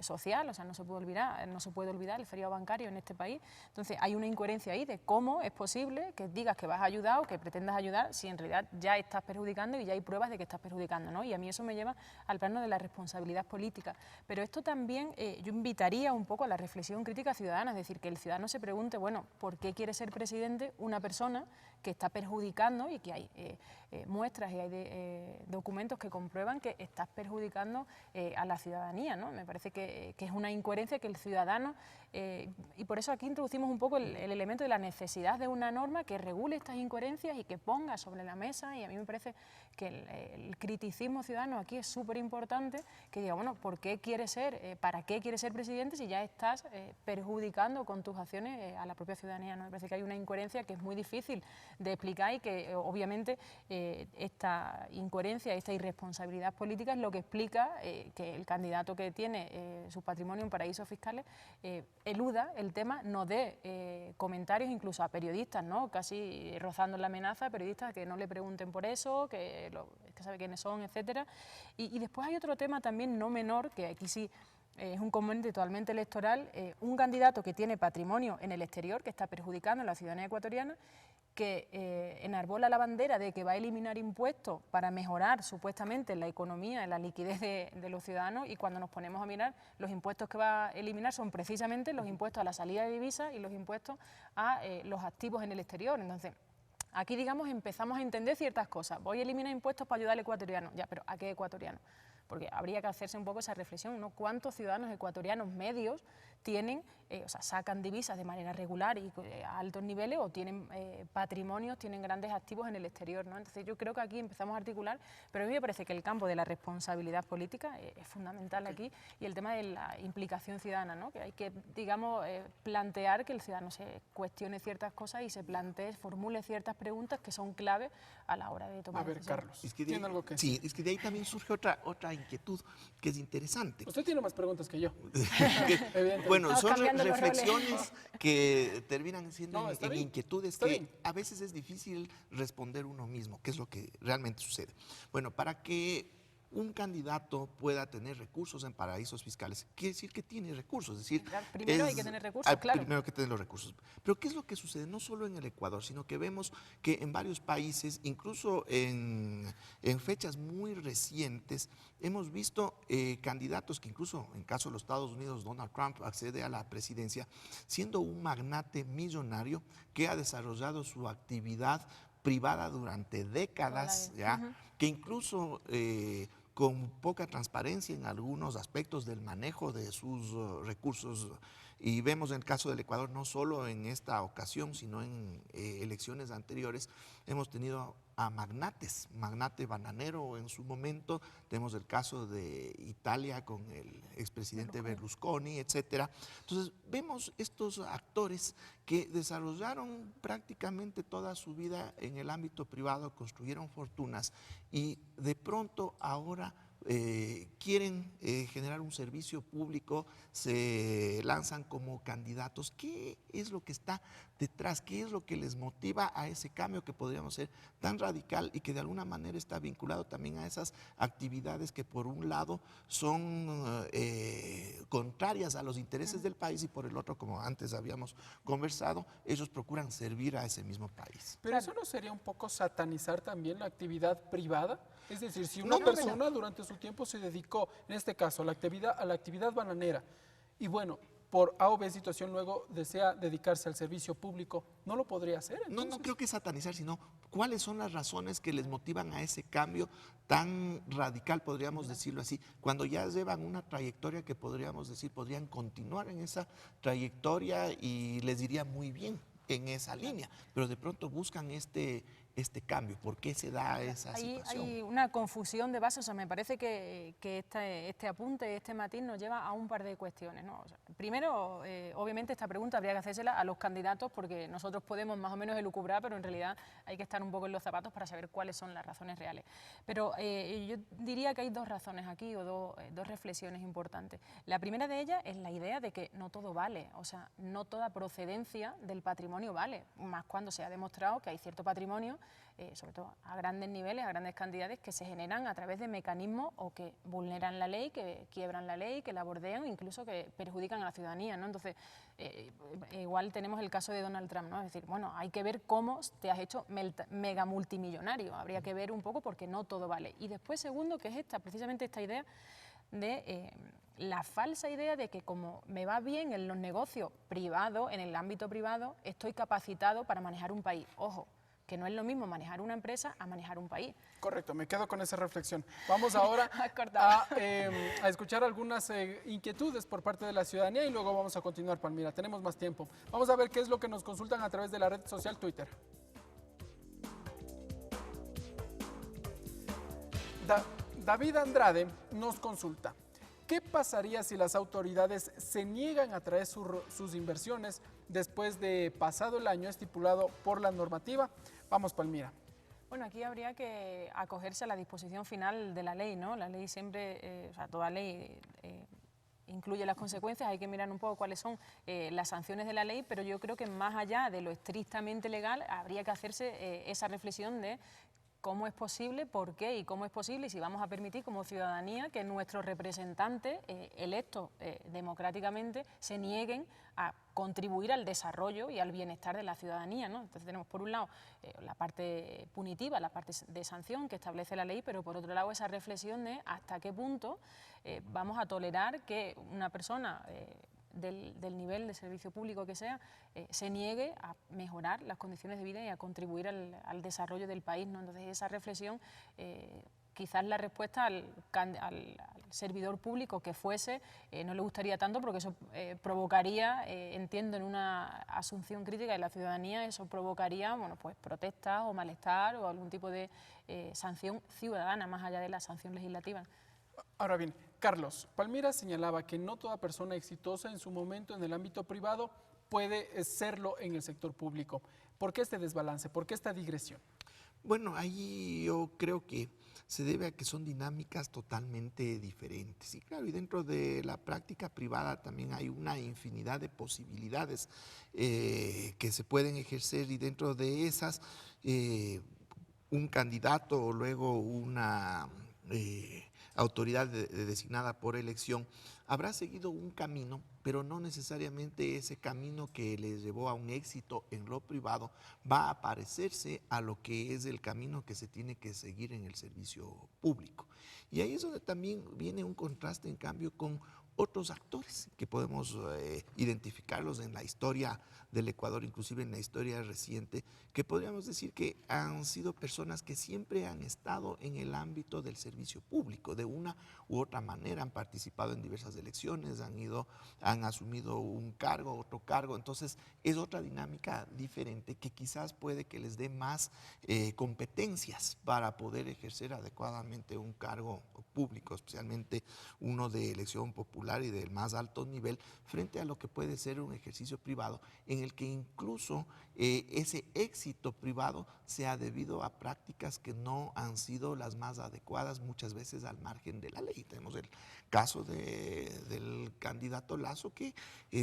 [SPEAKER 8] social. O sea, no se puede olvidar el feriado bancario en este país. Entonces hay una incoherencia ahí de cómo es posible que digas que vas a ayudar o que pretendas ayudar si en realidad ya estás perjudicando y ya hay pruebas de que estás perjudicando, ¿no? Y a mí eso me lleva al plano de la responsabilidad política. Pero esto también yo invitaría un poco a la reflexión crítica ciudadana, es decir, que el ciudadano se pregunte, bueno, ¿por qué quiere ser presidente una persona que está perjudicando, y que hay muestras y hay documentos que comprueban que estás perjudicando a la ciudadanía, ¿no? Me parece que es una incoherencia que el ciudadano, y por eso aquí introducimos un poco el elemento de la necesidad de una norma que regule estas incoherencias y que ponga sobre la mesa, y a mí me parece que el criticismo ciudadano aquí es súper importante, que diga, bueno, ¿por qué quieres ser, para qué quieres ser presidente si ya estás perjudicando con tus acciones a la propia ciudadanía, ¿no? Me parece que hay una incoherencia que es muy difícil de explicar y que obviamente esta incoherencia, esta irresponsabilidad política es lo que explica que el candidato que tiene su patrimonio en paraísos fiscales eluda el tema, no dé comentarios incluso a periodistas, ¿no? Casi rozando la amenaza a periodistas que no le pregunten por eso, que sabe quiénes son, etcétera. Y después hay otro tema también no menor, que aquí sí es un componente totalmente electoral, un candidato que tiene patrimonio en el exterior, que está perjudicando a la ciudadanía ecuatoriana, que enarbola la bandera de que va a eliminar impuestos para mejorar supuestamente la economía, la liquidez de los ciudadanos, y cuando nos ponemos a mirar, los impuestos que va a eliminar son precisamente los impuestos a la salida de divisas y los impuestos a los activos en el exterior. Entonces, aquí, digamos, empezamos a entender ciertas cosas. Voy a eliminar impuestos para ayudar al ecuatoriano. Ya, pero ¿a qué ecuatoriano? Porque habría que hacerse un poco esa reflexión, ¿no? ¿Cuántos ciudadanos ecuatorianos medios tienen, o sea, sacan divisas de manera regular y a altos niveles, o tienen patrimonios, tienen grandes activos en el exterior, ¿no? Entonces yo creo que aquí empezamos a articular, pero a mí me parece que el campo de la responsabilidad política es fundamental aquí, y el tema de la implicación ciudadana, ¿no? Que hay que, digamos, plantear que el ciudadano se cuestione ciertas cosas y se plantee, formule ciertas preguntas que son clave a la hora de tomar decisiones.
[SPEAKER 1] Carlos,
[SPEAKER 7] es que
[SPEAKER 1] ¿tiene algo que decir?
[SPEAKER 7] Sí, es que de ahí también surge otra inquietud que es interesante.
[SPEAKER 1] Usted tiene más preguntas que yo.
[SPEAKER 7] Bueno,
[SPEAKER 8] Estamos
[SPEAKER 7] son
[SPEAKER 8] cambiando los
[SPEAKER 7] reflexiones que terminan siendo
[SPEAKER 1] está
[SPEAKER 7] en
[SPEAKER 1] bien,
[SPEAKER 7] inquietudes
[SPEAKER 1] está
[SPEAKER 7] que
[SPEAKER 1] bien.
[SPEAKER 7] a veces es difícil responder uno mismo, qué es lo que realmente sucede. Bueno, para que un candidato pueda tener recursos en paraísos fiscales, quiere decir que tiene recursos, es decir,
[SPEAKER 8] Primero hay que tener recursos, claro.
[SPEAKER 7] Primero hay que tener los recursos. Pero ¿qué es lo que sucede? No solo en el Ecuador, sino que vemos que en varios países, incluso en fechas muy recientes, hemos visto candidatos que incluso en caso de los Estados Unidos, Donald Trump accede a la presidencia siendo un magnate millonario que ha desarrollado su actividad privada durante décadas, ¿ya? Que incluso con poca transparencia en algunos aspectos del manejo de sus recursos. Y vemos en el caso del Ecuador, no solo en esta ocasión, sino en elecciones anteriores, hemos tenido a magnates, magnate bananero en su momento, tenemos el caso de Italia con el expresidente Berlusconi, etcétera. Entonces vemos estos actores que desarrollaron prácticamente toda su vida en el ámbito privado, construyeron fortunas y de pronto ahora quieren generar un servicio público, se lanzan como candidatos. ¿Qué es lo que está detrás? ¿Qué es lo que les motiva a ese cambio que podríamos ser tan radical y que de alguna manera está vinculado también a esas actividades que por un lado son contrarias a los intereses del país y por el otro, como antes habíamos conversado, ellos procuran servir a ese mismo país?
[SPEAKER 1] Pero eso no sería un poco satanizar también la actividad privada. Es decir, si una persona durante su tiempo se dedicó, en este caso, a la actividad bananera, y bueno, por A o B situación luego desea dedicarse al servicio público, ¿no lo podría hacer? Entonces?
[SPEAKER 7] No creo que satanizar, sino cuáles son las razones que les motivan a ese cambio tan radical, podríamos decirlo así, cuando ya llevan una trayectoria que podríamos decir, podrían continuar en esa trayectoria y les iría muy bien en esa línea, pero de pronto buscan este cambio. ¿Por qué se da esa situación?
[SPEAKER 8] Hay una confusión de base. O sea, me parece que este apunte, este matiz nos lleva a un par de cuestiones, ¿no? O sea, primero, obviamente esta pregunta habría que hacérsela a los candidatos porque nosotros podemos más o menos elucubrar, pero en realidad hay que estar un poco en los zapatos para saber cuáles son las razones reales. Pero yo diría que hay dos razones aquí o dos reflexiones importantes. La primera de ellas es la idea de que no todo vale, o sea, no toda procedencia del patrimonio patrimonio vale, más cuando se ha demostrado que hay cierto patrimonio, sobre todo a grandes niveles, a grandes cantidades, que se generan a través de mecanismos o que vulneran la ley, que quiebran la ley, que la bordean, incluso que perjudican a la ciudadanía, ¿no? Entonces, igual tenemos el caso de Donald Trump, ¿no? Es decir, bueno, hay que ver cómo te has hecho mega multimillonario, habría que ver un poco porque no todo vale. Y después, segundo, que es precisamente esta idea de la falsa idea de que como me va bien en los negocios privados, en el ámbito privado, estoy capacitado para manejar un país. Ojo, que no es lo mismo manejar una empresa a manejar un país.
[SPEAKER 1] Correcto, me quedo con esa reflexión. Vamos ahora a escuchar algunas inquietudes por parte de la ciudadanía y luego vamos a continuar, Palmira. Tenemos más tiempo. Vamos a ver qué es lo que nos consultan a través de la red social Twitter. David Andrade nos consulta. ¿Qué pasaría si las autoridades se niegan a traer sus inversiones después de pasado el año estipulado por la normativa? Vamos, Palmira.
[SPEAKER 8] Bueno, aquí habría que acogerse a la disposición final de la ley, ¿no? La ley siempre, o sea, toda ley incluye las consecuencias, hay que mirar un poco cuáles son las sanciones de la ley, pero yo creo que más allá de lo estrictamente legal, habría que hacerse esa reflexión de cómo es posible, por qué y cómo es posible y si vamos a permitir como ciudadanía que nuestros representantes electos democráticamente se nieguen a contribuir al desarrollo y al bienestar de la ciudadanía, ¿no? Entonces tenemos por un lado la parte punitiva, la parte de sanción que establece la ley, pero por otro lado esa reflexión de hasta qué punto vamos a tolerar que una persona del nivel de servicio público que sea, se niegue a mejorar las condiciones de vida y a contribuir al desarrollo del país, ¿no? Entonces esa reflexión, quizás la respuesta al servidor público que fuese no le gustaría tanto porque eso provocaría, entiendo en una asunción crítica de la ciudadanía, eso provocaría, bueno, pues protestas o malestar o algún tipo de sanción ciudadana más allá de la sanción legislativa.
[SPEAKER 1] Ahora bien, Carlos, Palmira señalaba que no toda persona exitosa en su momento en el ámbito privado puede serlo en el sector público. ¿Por qué este desbalance? ¿Por qué esta digresión?
[SPEAKER 7] Bueno, ahí yo creo que se debe a que son dinámicas totalmente diferentes. Y claro, y dentro de la práctica privada también hay una infinidad de posibilidades que se pueden ejercer y dentro de esas un candidato o luego una autoridad designada por elección habrá seguido un camino, pero no necesariamente ese camino que les llevó a un éxito en lo privado va a parecerse a lo que es el camino que se tiene que seguir en el servicio público. Y ahí es donde también viene un contraste, en cambio, con otros actores que podemos identificarlos en la historia del Ecuador, inclusive en la historia reciente, que podríamos decir que han sido personas que siempre han estado en el ámbito del servicio público, de una u otra manera, han participado en diversas elecciones, han asumido un cargo, otro cargo, entonces es otra dinámica diferente que quizás puede que les dé más competencias para poder ejercer adecuadamente un cargo público, especialmente uno de elección popular y del más alto nivel, frente a lo que puede ser un ejercicio privado, en el que incluso ese éxito privado se ha debido a prácticas que no han sido las más adecuadas, muchas veces al margen de la ley. Tenemos el caso del candidato Lasso, que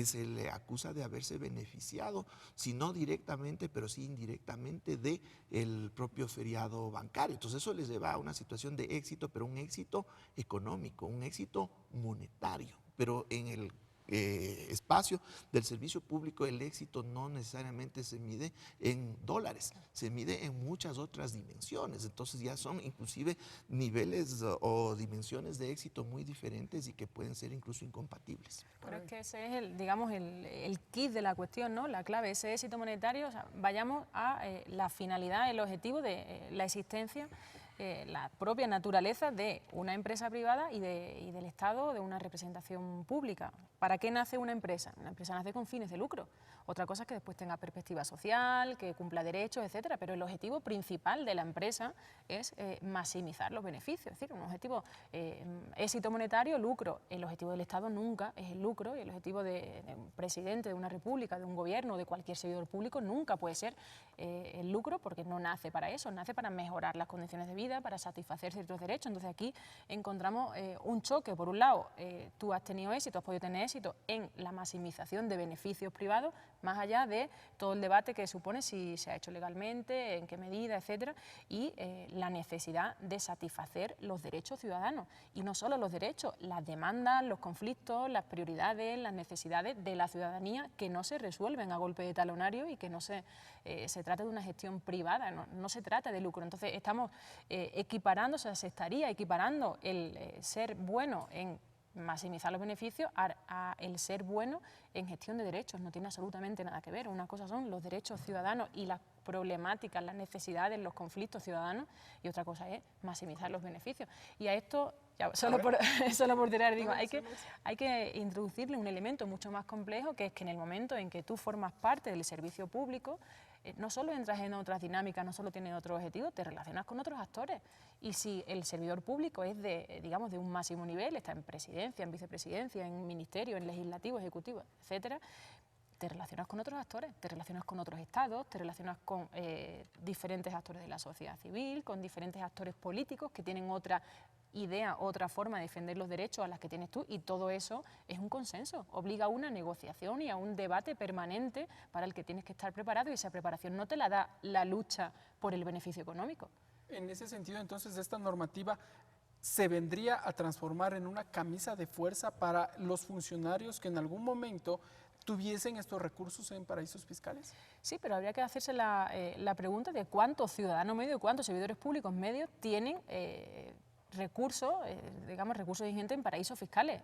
[SPEAKER 7] se le acusa de haberse beneficiado, si no directamente, pero sí indirectamente, del propio feriado bancario. Entonces eso les lleva a una situación de éxito, pero un éxito económico, un éxito monetario, pero en el espacio del servicio público el éxito no necesariamente se mide en dólares, se mide en muchas otras dimensiones, entonces ya son inclusive niveles o dimensiones de éxito muy diferentes y que pueden ser incluso incompatibles.
[SPEAKER 8] Pero es que ese es el kit de la cuestión, ¿no? La clave, ese éxito monetario, o sea, vayamos a la finalidad, el objetivo de la existencia, la propia naturaleza de una empresa privada y del Estado, de una representación pública. ¿Para qué nace una empresa? Una empresa nace con fines de lucro. Otra cosa es que después tenga perspectiva social, que cumpla derechos, etcétera, pero el objetivo principal de la empresa es maximizar los beneficios, es decir, un objetivo éxito monetario, lucro. El objetivo del Estado nunca es el lucro y el objetivo de un presidente de una república, de un gobierno, de cualquier servidor público nunca puede ser el lucro, porque no nace para eso, nace para mejorar las condiciones de vida, para satisfacer ciertos derechos. Entonces aquí encontramos un choque. Por un lado, tú has tenido éxito, has podido tener éxito éxito en la maximización de beneficios privados, más allá de todo el debate que supone si se ha hecho legalmente, en qué medida, etcétera, y la necesidad de satisfacer los derechos ciudadanos. Y no solo los derechos, las demandas, los conflictos, las prioridades, las necesidades de la ciudadanía que no se resuelven a golpe de talonario y que no se trata de una gestión privada, no se trata de lucro. Entonces estamos equiparando, o sea, se estaría equiparando el ser bueno en maximizar los beneficios a el ser bueno en gestión de derechos. No tiene absolutamente nada que ver. Una cosa son los derechos ciudadanos y las problemáticas, las necesidades, los conflictos ciudadanos, y otra cosa es maximizar los beneficios. Y a esto, ya, solo por tirar, digo, hay que introducirle un elemento mucho más complejo, que es que en el momento en que tú formas parte del servicio público, no solo entras en otras dinámicas, no solo tienes otro objetivo, te relacionas con otros actores. Y si el servidor público es digamos, de un máximo nivel, está en presidencia, en vicepresidencia, en ministerio, en legislativo, ejecutivo, etcétera, te relacionas con otros actores, te relacionas con otros estados, te relacionas con diferentes actores de la sociedad civil, con diferentes actores políticos que tienen otra idea, otra forma de defender los derechos a las que tienes tú, y todo eso es un consenso, obliga a una negociación y a un debate permanente para el que tienes que estar preparado, y esa preparación no te la da la lucha por el beneficio económico.
[SPEAKER 1] En ese sentido, entonces, esta normativa se vendría a transformar en una camisa de fuerza para los funcionarios que en algún momento tuviesen estos recursos en paraísos fiscales.
[SPEAKER 8] Sí, pero habría que hacerse la pregunta de cuántos ciudadanos medios, cuántos servidores públicos medios tienen recursos, digamos, recursos ingentes en paraísos fiscales.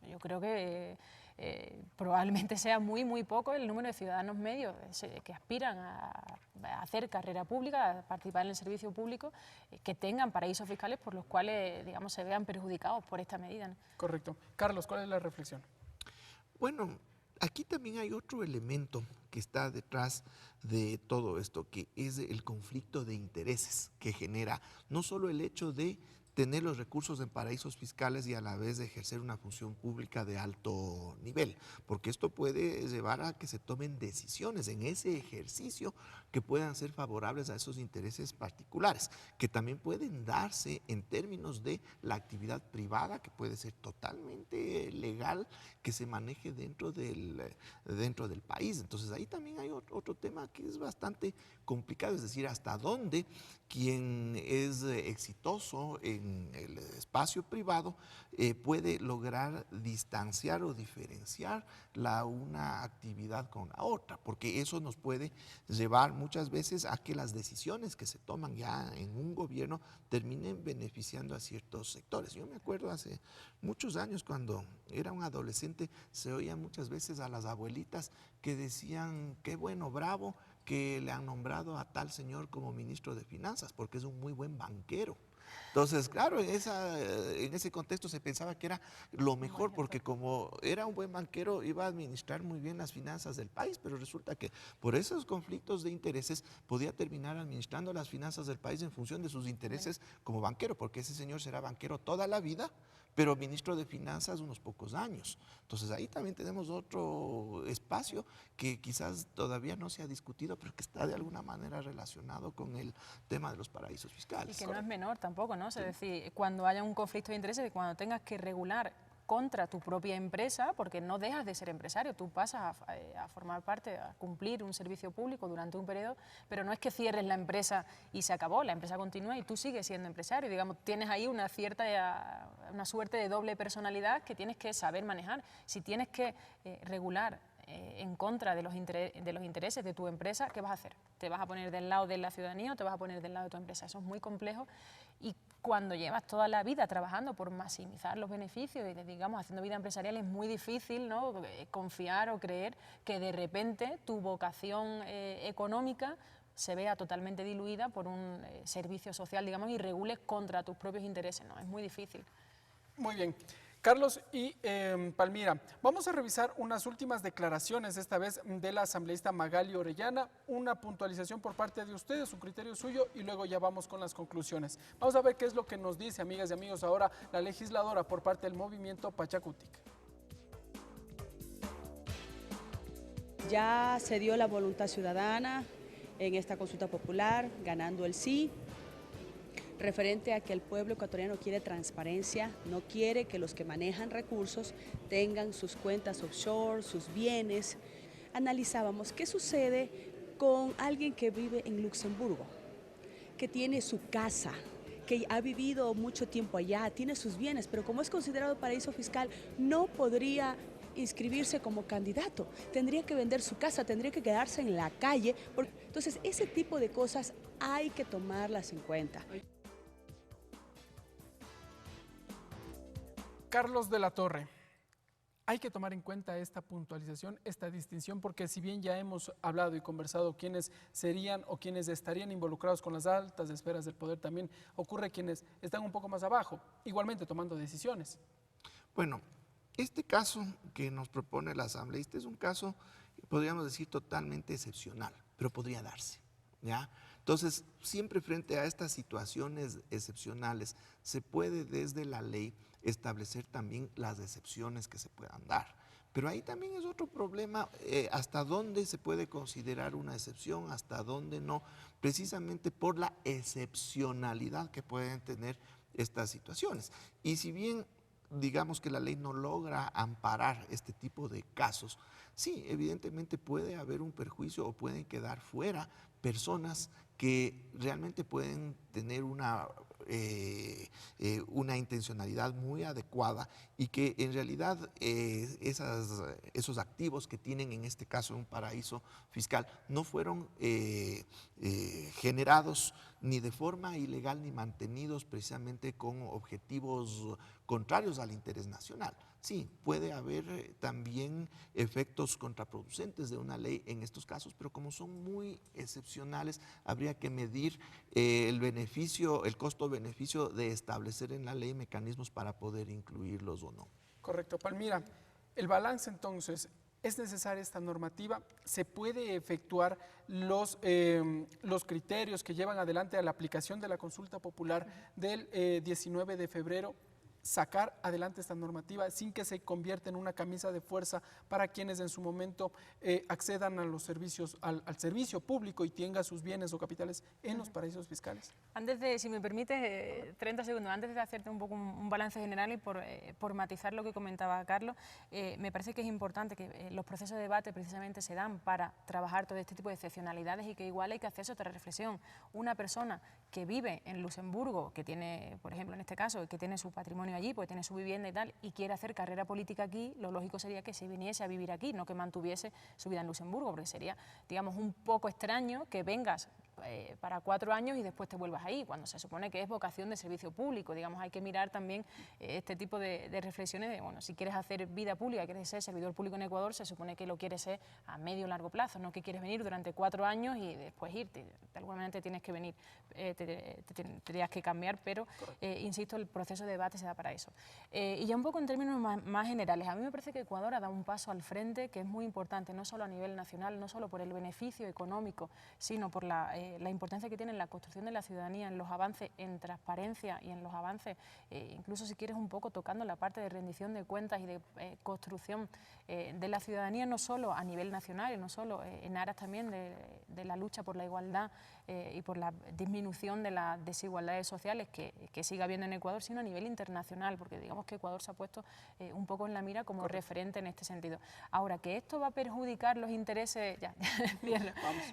[SPEAKER 8] Yo creo que probablemente sea muy poco el número de ciudadanos medios que aspiran a hacer carrera pública, a participar en el servicio público, que tengan paraísos fiscales por los cuales, digamos, se vean perjudicados por esta medida, ¿no?
[SPEAKER 1] Correcto. Carlos, ¿cuál es la reflexión?
[SPEAKER 7] Bueno, aquí también hay otro elemento que está detrás de todo esto, que es el conflicto de intereses que genera no solo el hecho de tener los recursos en paraísos fiscales y a la vez de ejercer una función pública de alto nivel, porque esto puede llevar a que se tomen decisiones en ese ejercicio que puedan ser favorables a esos intereses particulares, que también pueden darse en términos de la actividad privada, que puede ser totalmente legal, que se maneje dentro del país. Entonces ahí también hay otro tema que es bastante complicado, es decir, hasta dónde quien es exitoso en el espacio privado puede lograr distanciar o diferenciar una actividad con la otra, porque eso nos puede llevar muchas veces a que las decisiones que se toman ya en un gobierno terminen beneficiando a ciertos sectores. Yo me acuerdo hace muchos años, cuando era un adolescente, se oía muchas veces a las abuelitas que decían: qué bueno, bravo, que le han nombrado a tal señor como ministro de Finanzas, porque es un muy buen banquero. Entonces, claro, en ese contexto se pensaba que era lo mejor, porque como era un buen banquero iba a administrar muy bien las finanzas del país, pero resulta que por esos conflictos de intereses podía terminar administrando las finanzas del país en función de sus intereses como banquero, porque ese señor será banquero toda la vida, pero ministro de Finanzas unos pocos años. Entonces ahí también tenemos otro espacio que quizás todavía no se ha discutido, pero que está de alguna manera relacionado con el tema de los paraísos fiscales.
[SPEAKER 8] Y que no es menor tampoco, ¿no? Sí. Es decir, cuando haya un conflicto de intereses, cuando tengas que regular contra tu propia empresa, porque no dejas de ser empresario, tú pasas a formar parte, a cumplir un servicio público durante un periodo, pero no es que cierres la empresa y se acabó, la empresa continúa y tú sigues siendo empresario. Digamos, tienes ahí una suerte de doble personalidad que tienes que saber manejar. Si tienes que regular en contra de los intereses de tu empresa, ¿qué vas a hacer? ¿Te vas a poner del lado de la ciudadanía o te vas a poner del lado de tu empresa? Eso es muy complejo, y cuando llevas toda la vida trabajando por maximizar los beneficios y, digamos, haciendo vida empresarial, es muy difícil, ¿no?, confiar o creer que de repente tu vocación económica se vea totalmente diluida por un servicio social, digamos, y regules contra tus propios intereses, ¿no? Es muy difícil.
[SPEAKER 1] Muy bien. Carlos y Palmira, vamos a revisar unas últimas declaraciones, esta vez de la asambleísta Magali Orellana, una puntualización por parte de ustedes, un criterio suyo, y luego ya vamos con las conclusiones. Vamos a ver qué es lo que nos dice, amigas y amigos, ahora la legisladora por parte del movimiento Pachacutic.
[SPEAKER 6] Ya se dio la voluntad ciudadana en esta consulta popular, ganando el sí. referente a que el pueblo ecuatoriano quiere transparencia, no quiere que los que manejan recursos tengan sus cuentas offshore, sus bienes. Analizábamos qué sucede con alguien que vive en Luxemburgo, que tiene su casa, que ha vivido mucho tiempo allá, tiene sus bienes, pero como es considerado paraíso fiscal, no podría inscribirse como candidato, tendría que vender su casa, tendría que quedarse en la calle. Entonces, ese tipo de cosas hay que tomarlas en cuenta.
[SPEAKER 1] Carlos de la Torre, hay que tomar en cuenta esta puntualización, esta distinción, porque si bien ya hemos hablado y conversado quiénes serían o quiénes estarían involucrados con las altas esferas del poder, también ocurre quienes están un poco más abajo, igualmente tomando decisiones.
[SPEAKER 7] Bueno, este caso que nos propone la asambleísta es un caso, podríamos decir, totalmente excepcional, pero podría darse, ¿ya? Entonces, siempre frente a estas situaciones excepcionales, se puede desde la ley establecer también las excepciones que se puedan dar. Pero ahí también es otro problema, hasta dónde se puede considerar una excepción, hasta dónde no, precisamente por la excepcionalidad que pueden tener estas situaciones. Y si bien digamos que la ley no logra amparar este tipo de casos, sí, evidentemente puede haber un perjuicio o pueden quedar fuera personas que realmente pueden tener una intencionalidad muy adecuada y que en realidad esos activos que tienen en este caso un paraíso fiscal no fueron generados ni de forma ilegal ni mantenidos precisamente con objetivos contrarios al interés nacional. Sí, puede haber también efectos contraproducentes de una ley en estos casos, pero como son muy excepcionales, habría que medir el beneficio, el costo-beneficio de establecer en la ley mecanismos para poder incluirlos o no.
[SPEAKER 1] Correcto, Palmira. El balance entonces, ¿es necesaria esta normativa? ¿Se puede efectuar los criterios que llevan adelante a la aplicación de la consulta popular del 19 de febrero? Sacar adelante esta normativa sin que se convierta en una camisa de fuerza para quienes en su momento accedan a los servicios, al servicio público y tengan sus bienes o capitales en los paraísos fiscales.
[SPEAKER 8] Antes de, si me permite, 30 segundos, antes de hacerte un poco un balance general y por matizar lo que comentaba Carlos, me parece que es importante que los procesos de debate precisamente se dan para trabajar todo este tipo de excepcionalidades y que igual hay que hacer otra reflexión. Una persona que vive en Luxemburgo, que tiene, por ejemplo, en este caso, que tiene su patrimonio allí, porque tiene su vivienda y tal, y quiere hacer carrera política aquí, lo lógico sería que se viniese a vivir aquí, no que mantuviese su vida en Luxemburgo, porque sería, digamos, un poco extraño que vengas para 4 años y después te vuelvas ahí, cuando se supone que es vocación de servicio público. Digamos, hay que mirar también este tipo de reflexiones de, bueno, si quieres hacer vida pública, quieres ser servidor público en Ecuador, se supone que lo quieres ser a medio o largo plazo, no que quieres venir durante 4 años y después irte. De alguna manera te tienes que venir, tendrías que cambiar, pero insisto, el proceso de debate se da para eso. Y ya un poco en términos más generales, a mí me parece que Ecuador ha dado un paso al frente que es muy importante, no solo a nivel nacional, no solo por el beneficio económico, sino por la importancia que tiene en la construcción de la ciudadanía, en los avances en transparencia y en los avances, incluso si quieres un poco tocando la parte de rendición de cuentas y de construcción de la ciudadanía, no solo a nivel nacional y no solo en aras también de la lucha por la igualdad y por la disminución de las desigualdades sociales que sigue habiendo en Ecuador, sino a nivel internacional, porque digamos que Ecuador se ha puesto un poco en la mira como referente en este sentido. Ahora, que esto va a perjudicar los intereses,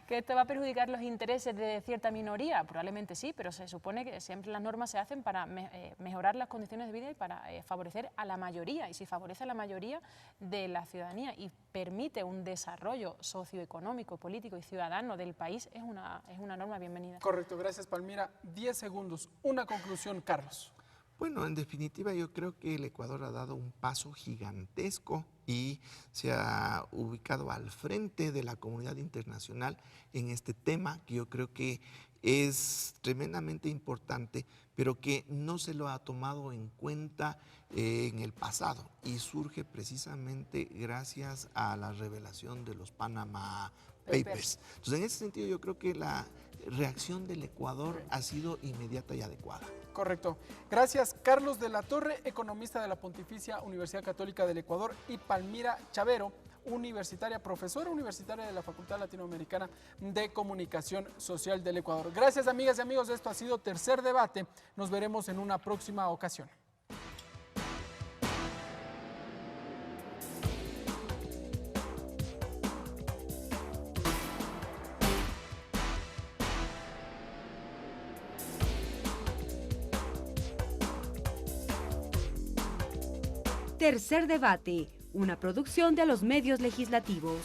[SPEAKER 8] que esto va a perjudicar los intereses de cierta minoría, probablemente sí, pero se supone que siempre las normas se hacen para mejorar las condiciones de vida y para favorecer a la mayoría, y si favorece a la mayoría de la ciudadanía y permite un desarrollo socioeconómico, político y ciudadano del país, es una norma bienvenida.
[SPEAKER 1] Correcto, gracias Palmira. 10 segundos, una conclusión, Carlos.
[SPEAKER 7] Bueno, en definitiva yo creo que el Ecuador ha dado un paso gigantesco y se ha ubicado al frente de la comunidad internacional en este tema que yo creo que es tremendamente importante, pero que no se lo ha tomado en cuenta en el pasado y surge precisamente gracias a la revelación de los Panama Papers. Entonces, en ese sentido yo creo que la reacción del Ecuador ha sido inmediata y adecuada.
[SPEAKER 1] Correcto. Gracias, Carlos de la Torre, economista de la Pontificia Universidad Católica del Ecuador, y Palmira Chavero, universitaria, profesora universitaria de la Facultad Latinoamericana de Comunicación Social del Ecuador. Gracias, amigas y amigos, esto ha sido Tercer Debate. Nos veremos en una próxima ocasión.
[SPEAKER 2] Tercer Debate, una producción de los medios legislativos.